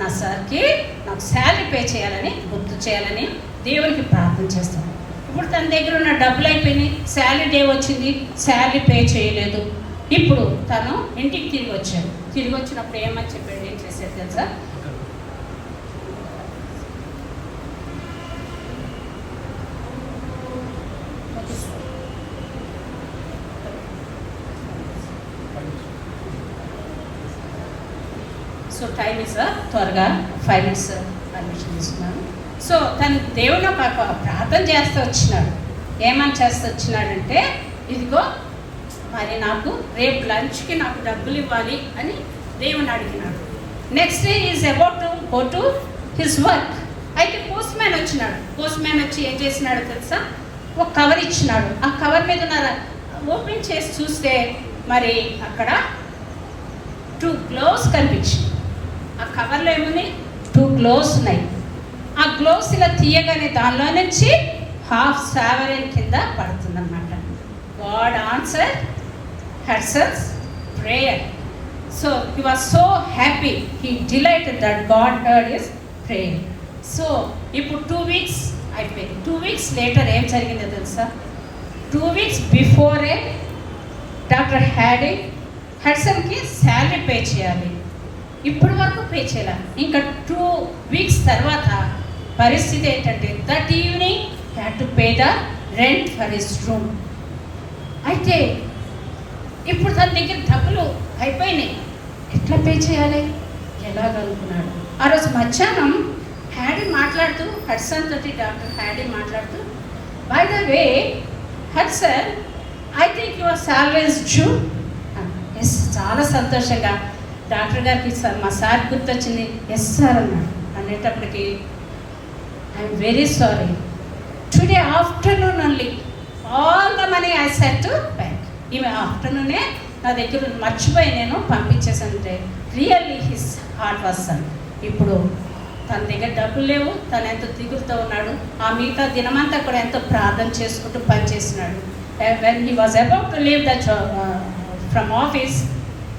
నా సార్కి నాకు శాలరీ పే చేయాలని గుర్తు చేయాలని దేవునికి ప్రార్థన చేస్తాను. ఇప్పుడు తన దగ్గర ఉన్న డబ్బులు అయిపోయినాయి, శాలరీ డే వచ్చింది, శాలరీ పే చేయలేదు. ఇప్పుడు తను ఇంటికి తిరిగి వచ్చాడు. తిరిగి వచ్చినప్పుడు ఏమని చెప్పాడు, ఏం చేశాడు తెలుసా? సో టైం ఇస్ త్వరగా 5 minutes పర్మిషన్ ఇస్తున్నాను. సో తను దేవుని ప్రార్థన చేస్తూ వచ్చినాడు. ఏమని చేస్తూ వచ్చినాడంటే, ఇదిగో మరి నాకు రేపు లంచ్కి నాకు డబ్బులు ఇవ్వాలి అని దేవుని అడిగినాడు. Next day is about to go to his work. అయితే పోస్ట్ మ్యాన్ వచ్చినాడు. పోస్ట్ మ్యాన్ వచ్చి ఏం చేసినాడు తెలుసా? ఒక కవర్ ఇచ్చినాడు. ఆ కవర్ మీద ఉన్న ఓపెన్ చేసి చూస్తే మరి అక్కడ 2 gloves కనిపించింది. ఆ కవర్లో ఏమున్నాయి? 2 gloves ఉన్నాయి. ఆ గ్లోవ్స్ ఇలా తీయగానే దానిలో నుంచి ½ sovereign కింద పడుతుందన్నమాట. God answer Hudson's prayer. So he was so happy, he delighted that God heard his prayer. So ఇప్పుడు 2 weeks అయిపోయింది. 2 weeks లేటర్ ఏం జరిగిందో తెలుసా? 2 weeks బిఫోరే డాక్టర్ హడ్సన్కి శాలరీ పే చేయాలి. ఇప్పటి వరకు పే చేయాలి. ఇంకా 2 weeks తర్వాత పరిస్థితి ఏంటంటే that evening had to pay the rent for his room. అయితే ఇప్పుడు తన దగ్గర డబ్బులు అయిపోయినాయి, ఎట్లా పే చేయాలి, ఎలాగనుకున్నాడు. ఆ రోజు మధ్యాహ్నం హడ్సన్ తోటి డాక్టర్ హ్యాడీ మాట్లాడుతూ, by the way Hudson, I think your salary is due. Yes, చాలా సంతోషంగా డాక్టర్ గారికి మా సార్ గుర్తొచ్చింది. ఎస్ సార్ అన్నాడు. అనేటప్పటికి I'm very sorry, today afternoon only all the money I sent to bank. ఈమె ఆఫ్టర్నూనే నా దగ్గర మర్చిపోయి నేను పంపించేసంటే really his heart was sunk. ఇప్పుడు తన దగ్గర డబ్బులు లేవు, తను ఎంతో దిగులుతో ఉన్నాడు. ఆ మిగతా దినమంతా కూడా ఎంతో ప్రార్థన చేసుకుంటూ పనిచేసినాడు. When he was about to leave the from office,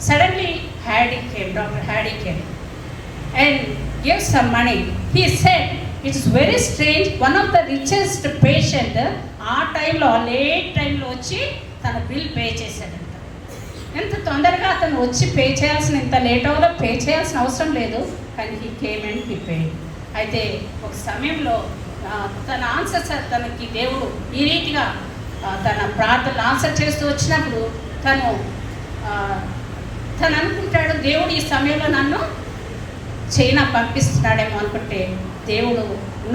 suddenly Dr. Hardy came and gave some money. He said, it is very strange, one of the richest patient ఆ టైంలో, లేట్ టైంలో వచ్చి తన బిల్ పే చేశాడంట. ఎంత తొందరగా అతను వచ్చి పే చేయాల్సిన, ఇంత లేట్ అవ్వలో పే చేయాల్సిన అవసరం లేదు, కానీ హీ కేమ్ అండ్ హీ పేడ్. అయితే ఒక సమయంలో తన ఆన్సర్ తనకి దేవుడు ఈ రీతిగా తన ప్రార్థనలు ఆన్సర్ చేస్తూ వచ్చినప్పుడు తను అనుకుంటాడు, దేవుడు ఈ సమయంలో నన్ను చైనా పంపిస్తున్నాడేమో అనుకుంటే దేవుడు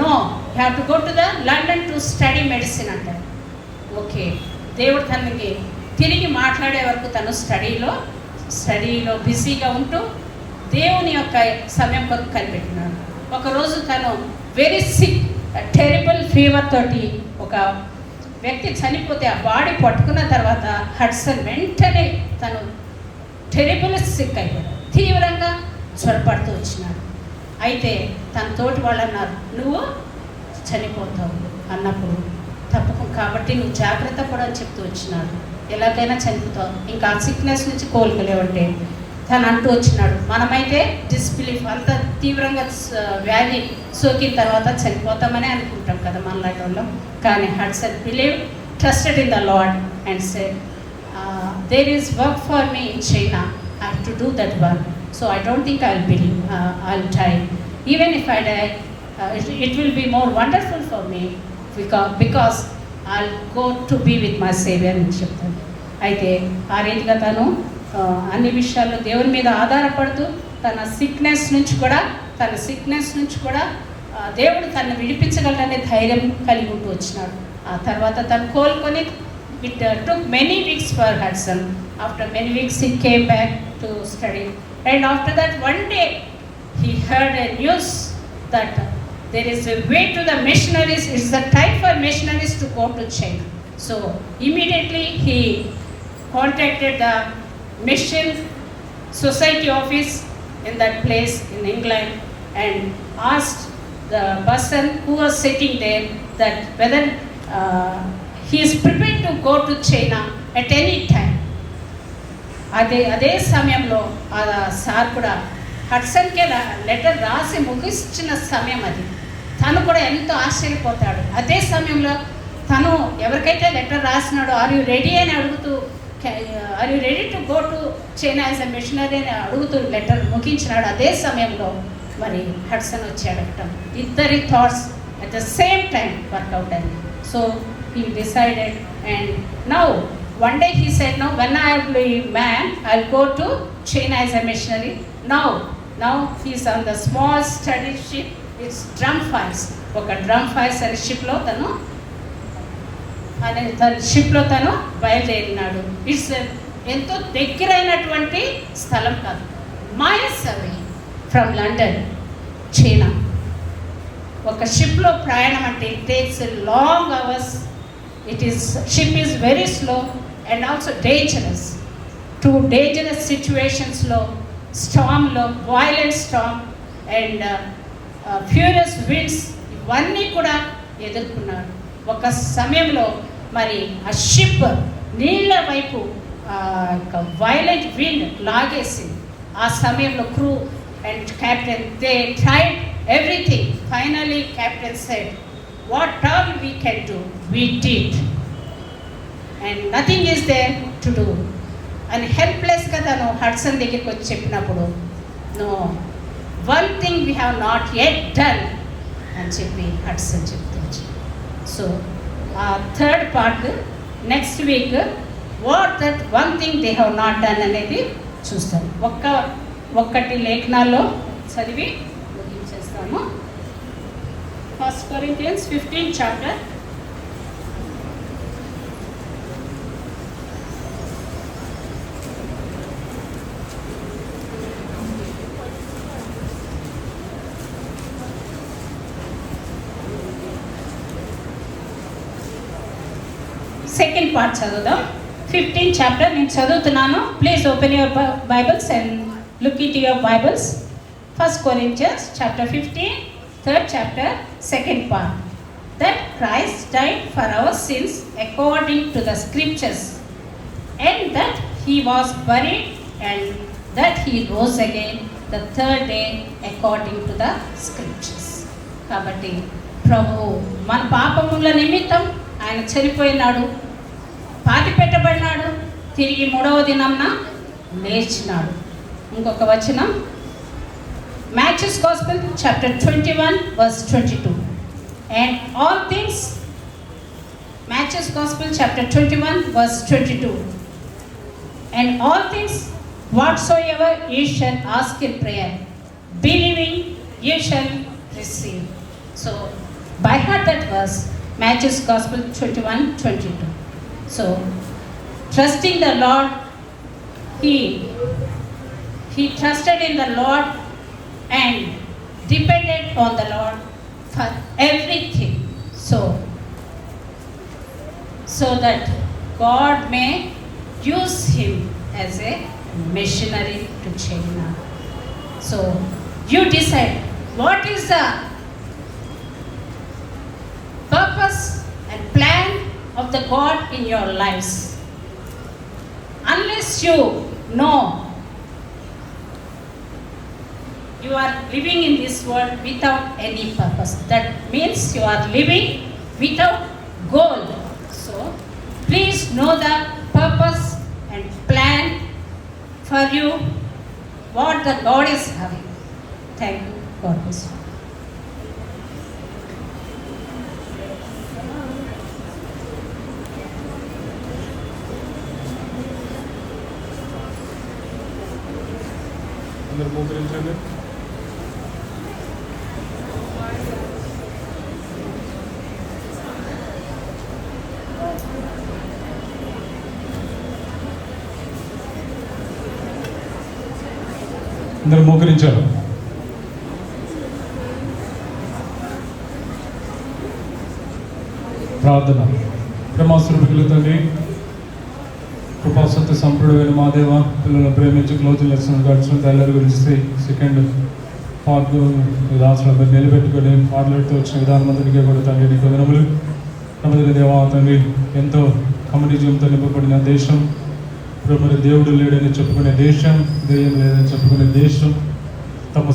no, you have to go to the London to study medicine అంటాడు. ఓకే, దేవుడు తనకి తిరిగి మాట్లాడే వరకు తను స్టడీలో బిజీగా ఉంటూ దేవుని యొక్క సమయం కొరకు కనిపెట్టినాడు. ఒకరోజు తను వెరీ సిక్, టెరిబుల్ ఫీవర్ తోటి ఒక వ్యక్తి చనిపోతే ఆ బాడీ పట్టుకున్న తర్వాత హడ్సన్ వెంటనే తను టెరిబుల్ సిక్ అయిపోయాడు, తీవ్రంగా జ్వరపడుతూ వచ్చినాడు. అయితే తన తోటి వాళ్ళు అన్నారు, నువ్వు చనిపోతావు అన్నప్పుడు కాబట్టి నువ్వు జాగ్రత్త కూడా అని చెప్తూ వచ్చినాడు. ఎలాగైనా చనిపోతావు, ఇంకా ఆ సిక్నెస్ నుంచి కోలుకోలేవంటే తను అంటూ వచ్చినాడు. మనమైతే డిస్బిలీఫ్, అంత తీవ్రంగా వ్యాధి సోకిన తర్వాత చనిపోతామని అనుకుంటాం కదా మనలాంటి వాళ్ళం. కానీ Hudson believe, trusted in the Lord and said, there is work for me in China, I have to do that work, so I don't think I will die. Even if I die, it will be more wonderful for me because I'll go to be with my Savior అని చెప్తాను. అయితే ఆ రీతిగా తను అన్ని విషయాల్లో దేవుని మీద ఆధారపడుతూ తన సిక్నెస్ నుంచి కూడా దేవుడు తనను విడిపించగలడనే ధైర్యం కలిగి ఉంటూ వచ్చినాడు. ఆ తర్వాత తను కోలుకొని, it took many weeks for Hudson. After many weeks he came back to study, and after that one day he heard a news that there is a way to the missionaries. It's the time for missionaries to go to China. So immediately he contacted the mission society office in that place in England and asked the person who was sitting there that whether he is prepared to go to China at any time. అదే సమయంలో ఆ sir కూడా హడ్సన్కే letter రాసి ముగిస్తున్న సమయం అది. తను కూడా ఎంతో ఆశ్చర్యపోతాడు. అదే సమయంలో తను ఎవరికైతే లెటర్ రాసినాడో, ఆర్ యూ రెడీ అని అడుగుతూ, are you ready to go to China as a missionary అని అడుగుతూ లెటర్ ముగించినాడు. అదే సమయంలో మరి హడ్సన్ వచ్చి అడగటం, ఇద్దరి thoughts at the same time work out అయింది. So he decided, and now one day he said, no, when I will be man, I'll go to China as a missionary. Now he's on the small study ship, it's Drumfiles. ఒక Drumfiles అనే షిప్లో తను బయలుదేరినాడు. It's ఎంతో దగ్గరైనటువంటి స్థలం కాదు, miles away from London China. ఒక షిప్లో ప్రయాణం అంటే it takes long hours. Ship is very slow and also dangerous. Two dangerous situations లో, స్టామ్లో, violent storm and furious winds, ఇవన్నీ కూడా ఎదుర్కొన్నారు. ఒక సమయంలో మరి ఆ షిప్ నీళ్ళ వైపు వైలెంట్ విండ్ లాగేసింది. ఆ సమయంలో crew and captain they tried everything. Finally captain said, what all we can do, we did, and nothing is there to do. And helplessగా తను హడ్సన్ దగ్గరికి వచ్చి చెప్పినప్పుడు, no, one thing we have not yet done అని చెప్పి Hudson చెప్తాడు. So ఆ third part next week, what that one thing they have not done అనేది చూస్తాం. ఒక్కటి లేఖనాల్లో చదివి ముగించేస్తాము. 1 Corinthians 15 chapter. Second part చదువుదాం. 15 chapter నేను చదువుతున్నాను. Please open your Bibles and look into your Bibles. 1 Corinthians chapter 15, third chapter, second part. That Christ died for our sins according to the scriptures, and that he was buried, and that he rose again the third day according to the scriptures. కాబట్టి ప్రభువు మన పాపముల నిమిత్తం ఆయన చనిపోయినాడు, పాతి పెట్టబడినాడు, తిరిగి 3వ దినంన లేచినాడు. ఇంకొక వచనం Matthew's Gospel chapter 21 verse 22. And all things, Matthew's Gospel chapter 21 verse 22. And all things whatsoever ye shall ask in prayer, believing ye shall receive. So by heart that verse, Matthew's Gospel 21:22. So trusting the Lord, he trusted in the Lord and depended on the Lord for everything, so that God may use him as a missionary to China. So you decide what is the purpose and plan of the God in your lives. Unless you know you are living in this world without any purpose, that means you are living without goal. So please know the purpose and plan for you, what the God is having. Thank you. God bless you. అందరూ మోకరించండి. అందరూ మోకరించారు. ప్రార్థన. ప్రేమాస్వరూపులు తండ్రి, కృపాసత్య సంపూర్ణమైన మా దేవ, పిల్లలను ప్రేమించి close lesson గడిచిన తల్లి గురించి సెకండ్ పార్ట్ రాష్ట్రంలో మీరు నిలబెట్టుకొని మాట్లాడుతూ వచ్చిన విధానం అందరికీ కూడా తండ్రి నీకు వందనములు. నమ్మదగిన దేవా తండ్రి, ఎంతో కమ్యూనిజంతో నింపబడిన దేశం, ఇప్పుడు మరి దేవుడు లేడని చెప్పుకునే దేశం, దెయ్యం లేదని చెప్పుకునే దేశం, తమ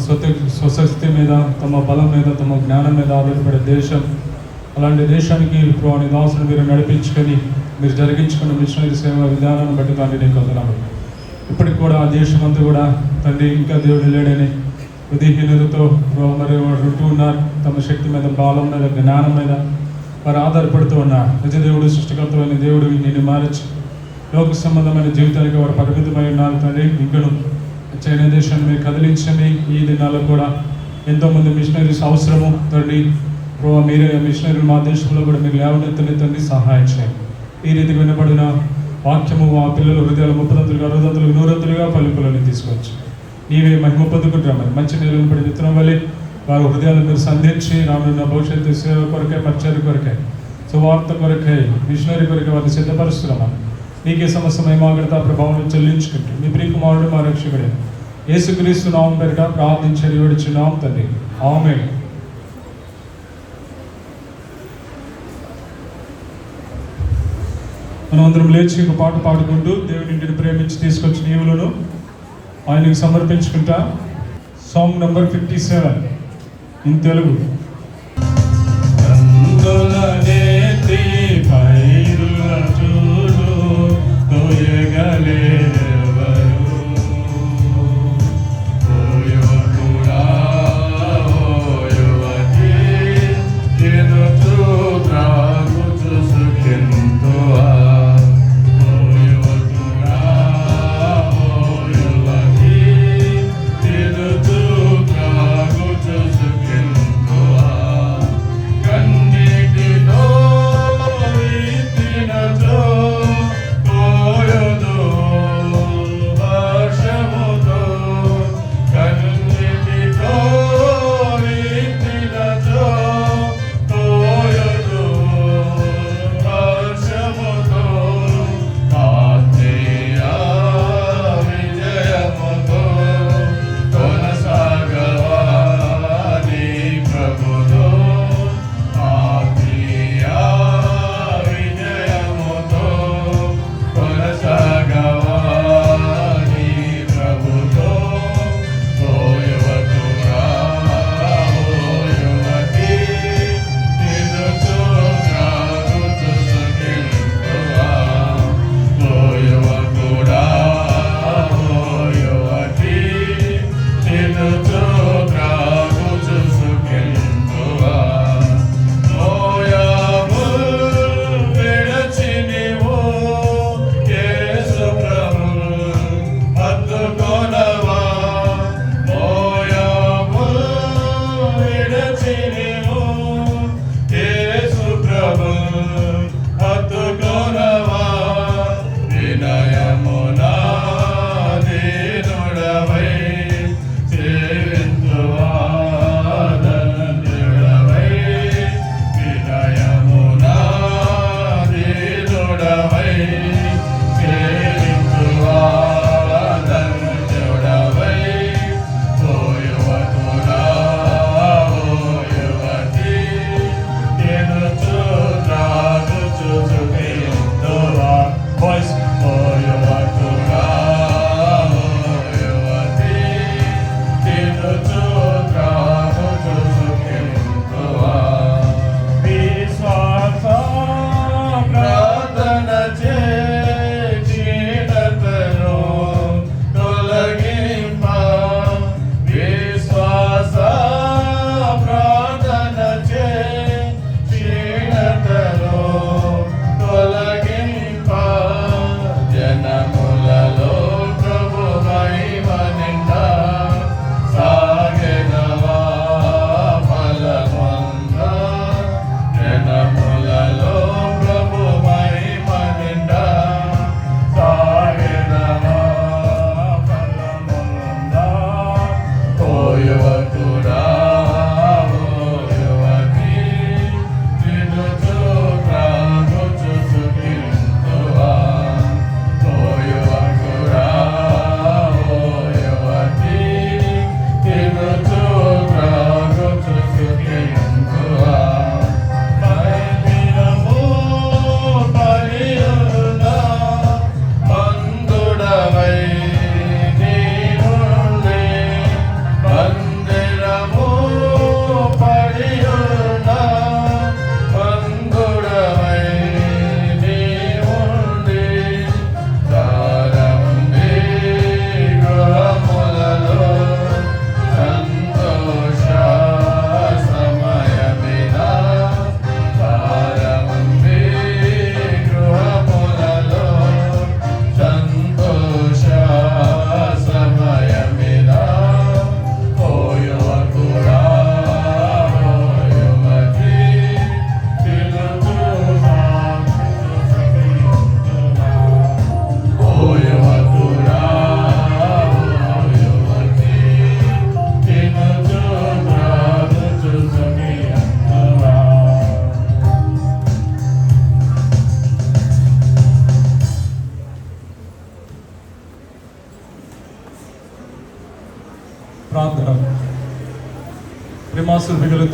స్వశక్తి మీద, తమ బలం మీద, తమ జ్ఞానం మీద ఆధారపడే దేశం. అలాంటి దేశానికి ఇప్పుడు నీ దాసును మీరు నడిపించుకొని మీరు జరిగించుకున్న మిషనరీ సేవ విధానాన్ని బట్టి తండ్రి నీకు వందనాలు. ఇప్పటికి కూడా ఆ దేశం అంతా కూడా తండ్రి ఇంకా దేవుడు లేడని విధిహీనతతో మరి ఉంటూ ఉన్నారు. తమ శక్తి మీద, బలం మీద, జ్ఞానం మీద వారు ఆధారపడుతూ ఉన్నారు. నిజ దేవుడు, సృష్టికర్తమైన దేవుడు నిన్ను మార్చి లోక సంబంధమైన జీవితానికి వారు పరిమితమై ఉన్నారు. తండ్రి ఇంకను చైనా దేశాన్ని మీరు కదిలించండి. ఈ దినాల్లో కూడా ఎంతోమంది మిషనరీస్ అవసరము తండ్రి. మీరే మిషనరీలు మా దేశంలో కూడా మీరు లేవనెత్తని తండ్రి సహాయం చేయండి. ఈ రీతికి వినబడిన వాక్యము ఆ పిల్లల హృదయాలు 30 60 100 ఫలింపులను తీసుకొచ్చి నీవే మహిమ పొందుకుంటామని మంచి నీళ్ళని పడి విత్తనం వల్ల వారి హృదయాలు మీరు సంధించి రానున్న భవిష్యత్తు సేవ కొరకే, పరిచర్య కొరకే, సువార్త కొరకే, మిషనరీ కొరకే వారిని సిద్ధపరుస్తున్నామని నీకే సమస్త మహిమాగ్రత ప్రభావం చెల్లించుకుంటూ మీ ప్రియకుమారుడు మా రక్షకుడే యేసుక్రీస్తు నామం పేరిట ప్రార్థించి వేడుచున్నాం తండ్రి. ఆమేన్. మనమందరం లేచి ఒక పాట పాడుకుంటూ దేవుని ఇంటిని ప్రేమించి తీసుకొచ్చిన ఈవులను ఆయనకు సమర్పించుకుంటా. Song number 57 in Telugu. Oh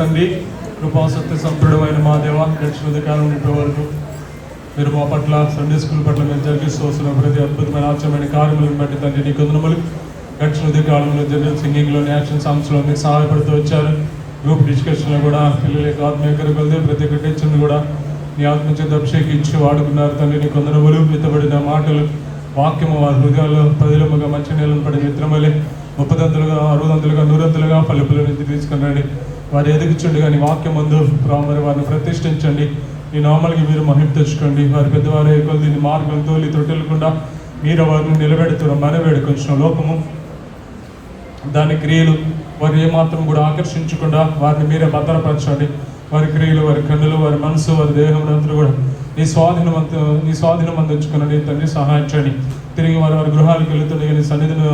తండ్రి, కృపాసక్తి సంపూర్ణమైన మా దేవ, దక్షిణ కాలం నింపే వరకు మీరు మా పట్ల సండే స్కూల్ పట్ల మేము జరిగిస్తూ వస్తున్న ప్రతి అద్భుతమైన ఆశ్చర్యమైన కార్యములను బట్టి తండ్రి నీ కొందనములు. గడిచిన కాలంలో జరిగిన సింగింగ్లోని యాక్షన్ సాంగ్స్లో మీరు సహాయపడుతూ వచ్చారు. గ్రూప్ డిస్కషన్లో కూడా పిల్లల యొక్క ఆత్మీయ కరుగులతో ప్రతి ఒక్క టీచర్ని కూడా నీ ఆత్మ చేత అభిషేకించి వాడుకున్నారు తండ్రి. నీ కొందనములు విత్తబడిన మాటలు వాక్యము వారి హృదయాల్లో పదిలముగా మంచి నీళ్ళను పడి మిత్రమలే 30 60 100 ఫలిపులను తీసుకురండి. వారు ఎదుగుచుండగా నీ వాక్యం ముందు మరి వారిని ప్రతిష్ఠించండి. నీ నామలకి మీరు మహిమ తెచ్చుకోండి. వారి పెద్దవారి కొద్ది మార్గంతో తొట్టెలకుండా మీరు వారిని నిలబెడుతున్న మనవేడుకొంచిన లోకము దాని క్రియలు వారు ఏమాత్రం కూడా ఆకర్షించకుండా వారిని మీరే భద్రపరచండి. వారి క్రియలు, వారి కన్నులు, వారి మనసు, వారి దేహం అంతా కూడా నీ స్వాధీనం అందించుకుని తండ్రి సహాయం చేయండి. తిరిగి వారి గృహాలకు వెళుతుండగా నీ సన్నిధిని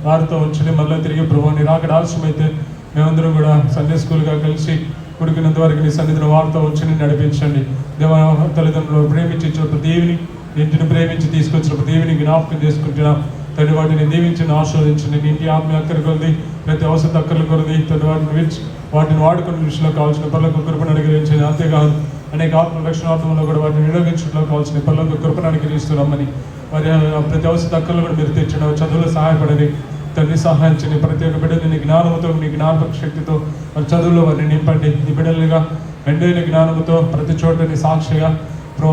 వారితో ఉంచండి. మళ్ళీ తిరిగి ప్రభు నీ రాకడ ఆలస్యమైతే మేమందరం కూడా సండే స్కూల్గా కలిసి కుడికినంత వరకు నీ సన్నిధిని వారితో ఉంచి నడిపించండి. దేవ తల్లిదండ్రులు ప్రేమించి ఇచ్చిన ప్రతిని ఇంటిని ప్రేమించి తీసుకొచ్చిన ప్రతిని జ్ఞాపకం చేసుకుంటున్నాం తండ్రి. వాటిని దీవించి ఆశీర్వదించండి. నీ ఇంటి ఆత్మీయ అక్కర కొలది ప్రతి అవసర అక్కర్ల కొలది తండ్రి వాటిని వాడుకునే విషయంలో కావాల్సిన పనులకు కృపను అనుగ్రహించండి. అంతేకాదు అనేక ఆత్మ రక్షణాత్మలో కూడా వాటిని వినియోగించడంలో కావాల్సిన పనులకు కృపను అనుగ్రహిస్తున్నామని వారి ప్రతి అవసర అక్కర్లు కూడా మీరు తెచ్చడం చదువులో సహాయపడని తండ్రి సహాయించండి. ప్రతి ఒక్క బిడ్డని నీ జ్ఞానంతో నీ జ్ఞాపక శక్తితో వారి చదువులో వారిని నింపండి. నీ బిడ్డలుగా మెండైన జ్ఞానంతో ప్రతి చోట నీ సాక్షిగా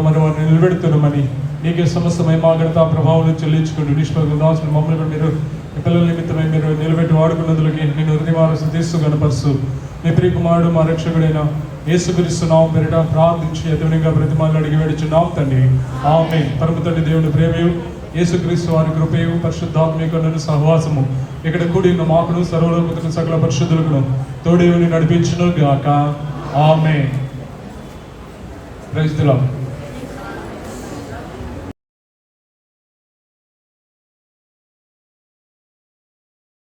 మరి వారిని నిలబెడుతున్నామని నీకే సమస్తమై మా గణత ప్రభావం చెల్లించుకుంటూ నిష్పత్తి దాల్చిన మమ్మల్ని మీరు పిల్లల నిమిత్తమై మీరు నిలబెట్టి వాడుకున్నందులకి నేను హృదయవారసు తీస్తూ కనపరుస్తూ నీ ప్రియకుమారుడు మా రక్షకుడైన యేసుక్రీస్తు నామం పేరిట ప్రార్థించి ఎదురుగా ప్రతిమాలను అడిగి వేడుచున్నాం తండ్రి. ఆమేన్. పరమ తండ్రి దేవుని ప్రేమయు యేసుక్రీస్తు వారి కృపయు పరిశుద్ధాత్మీకరణను సహవాసము ఇక్కడ కూడి ఉన్న మాకును సర్వలోకమును సకల పరిశుద్ధులను తోడేయుని నడిపించును గాక. ఆమేన్. Praise the lord.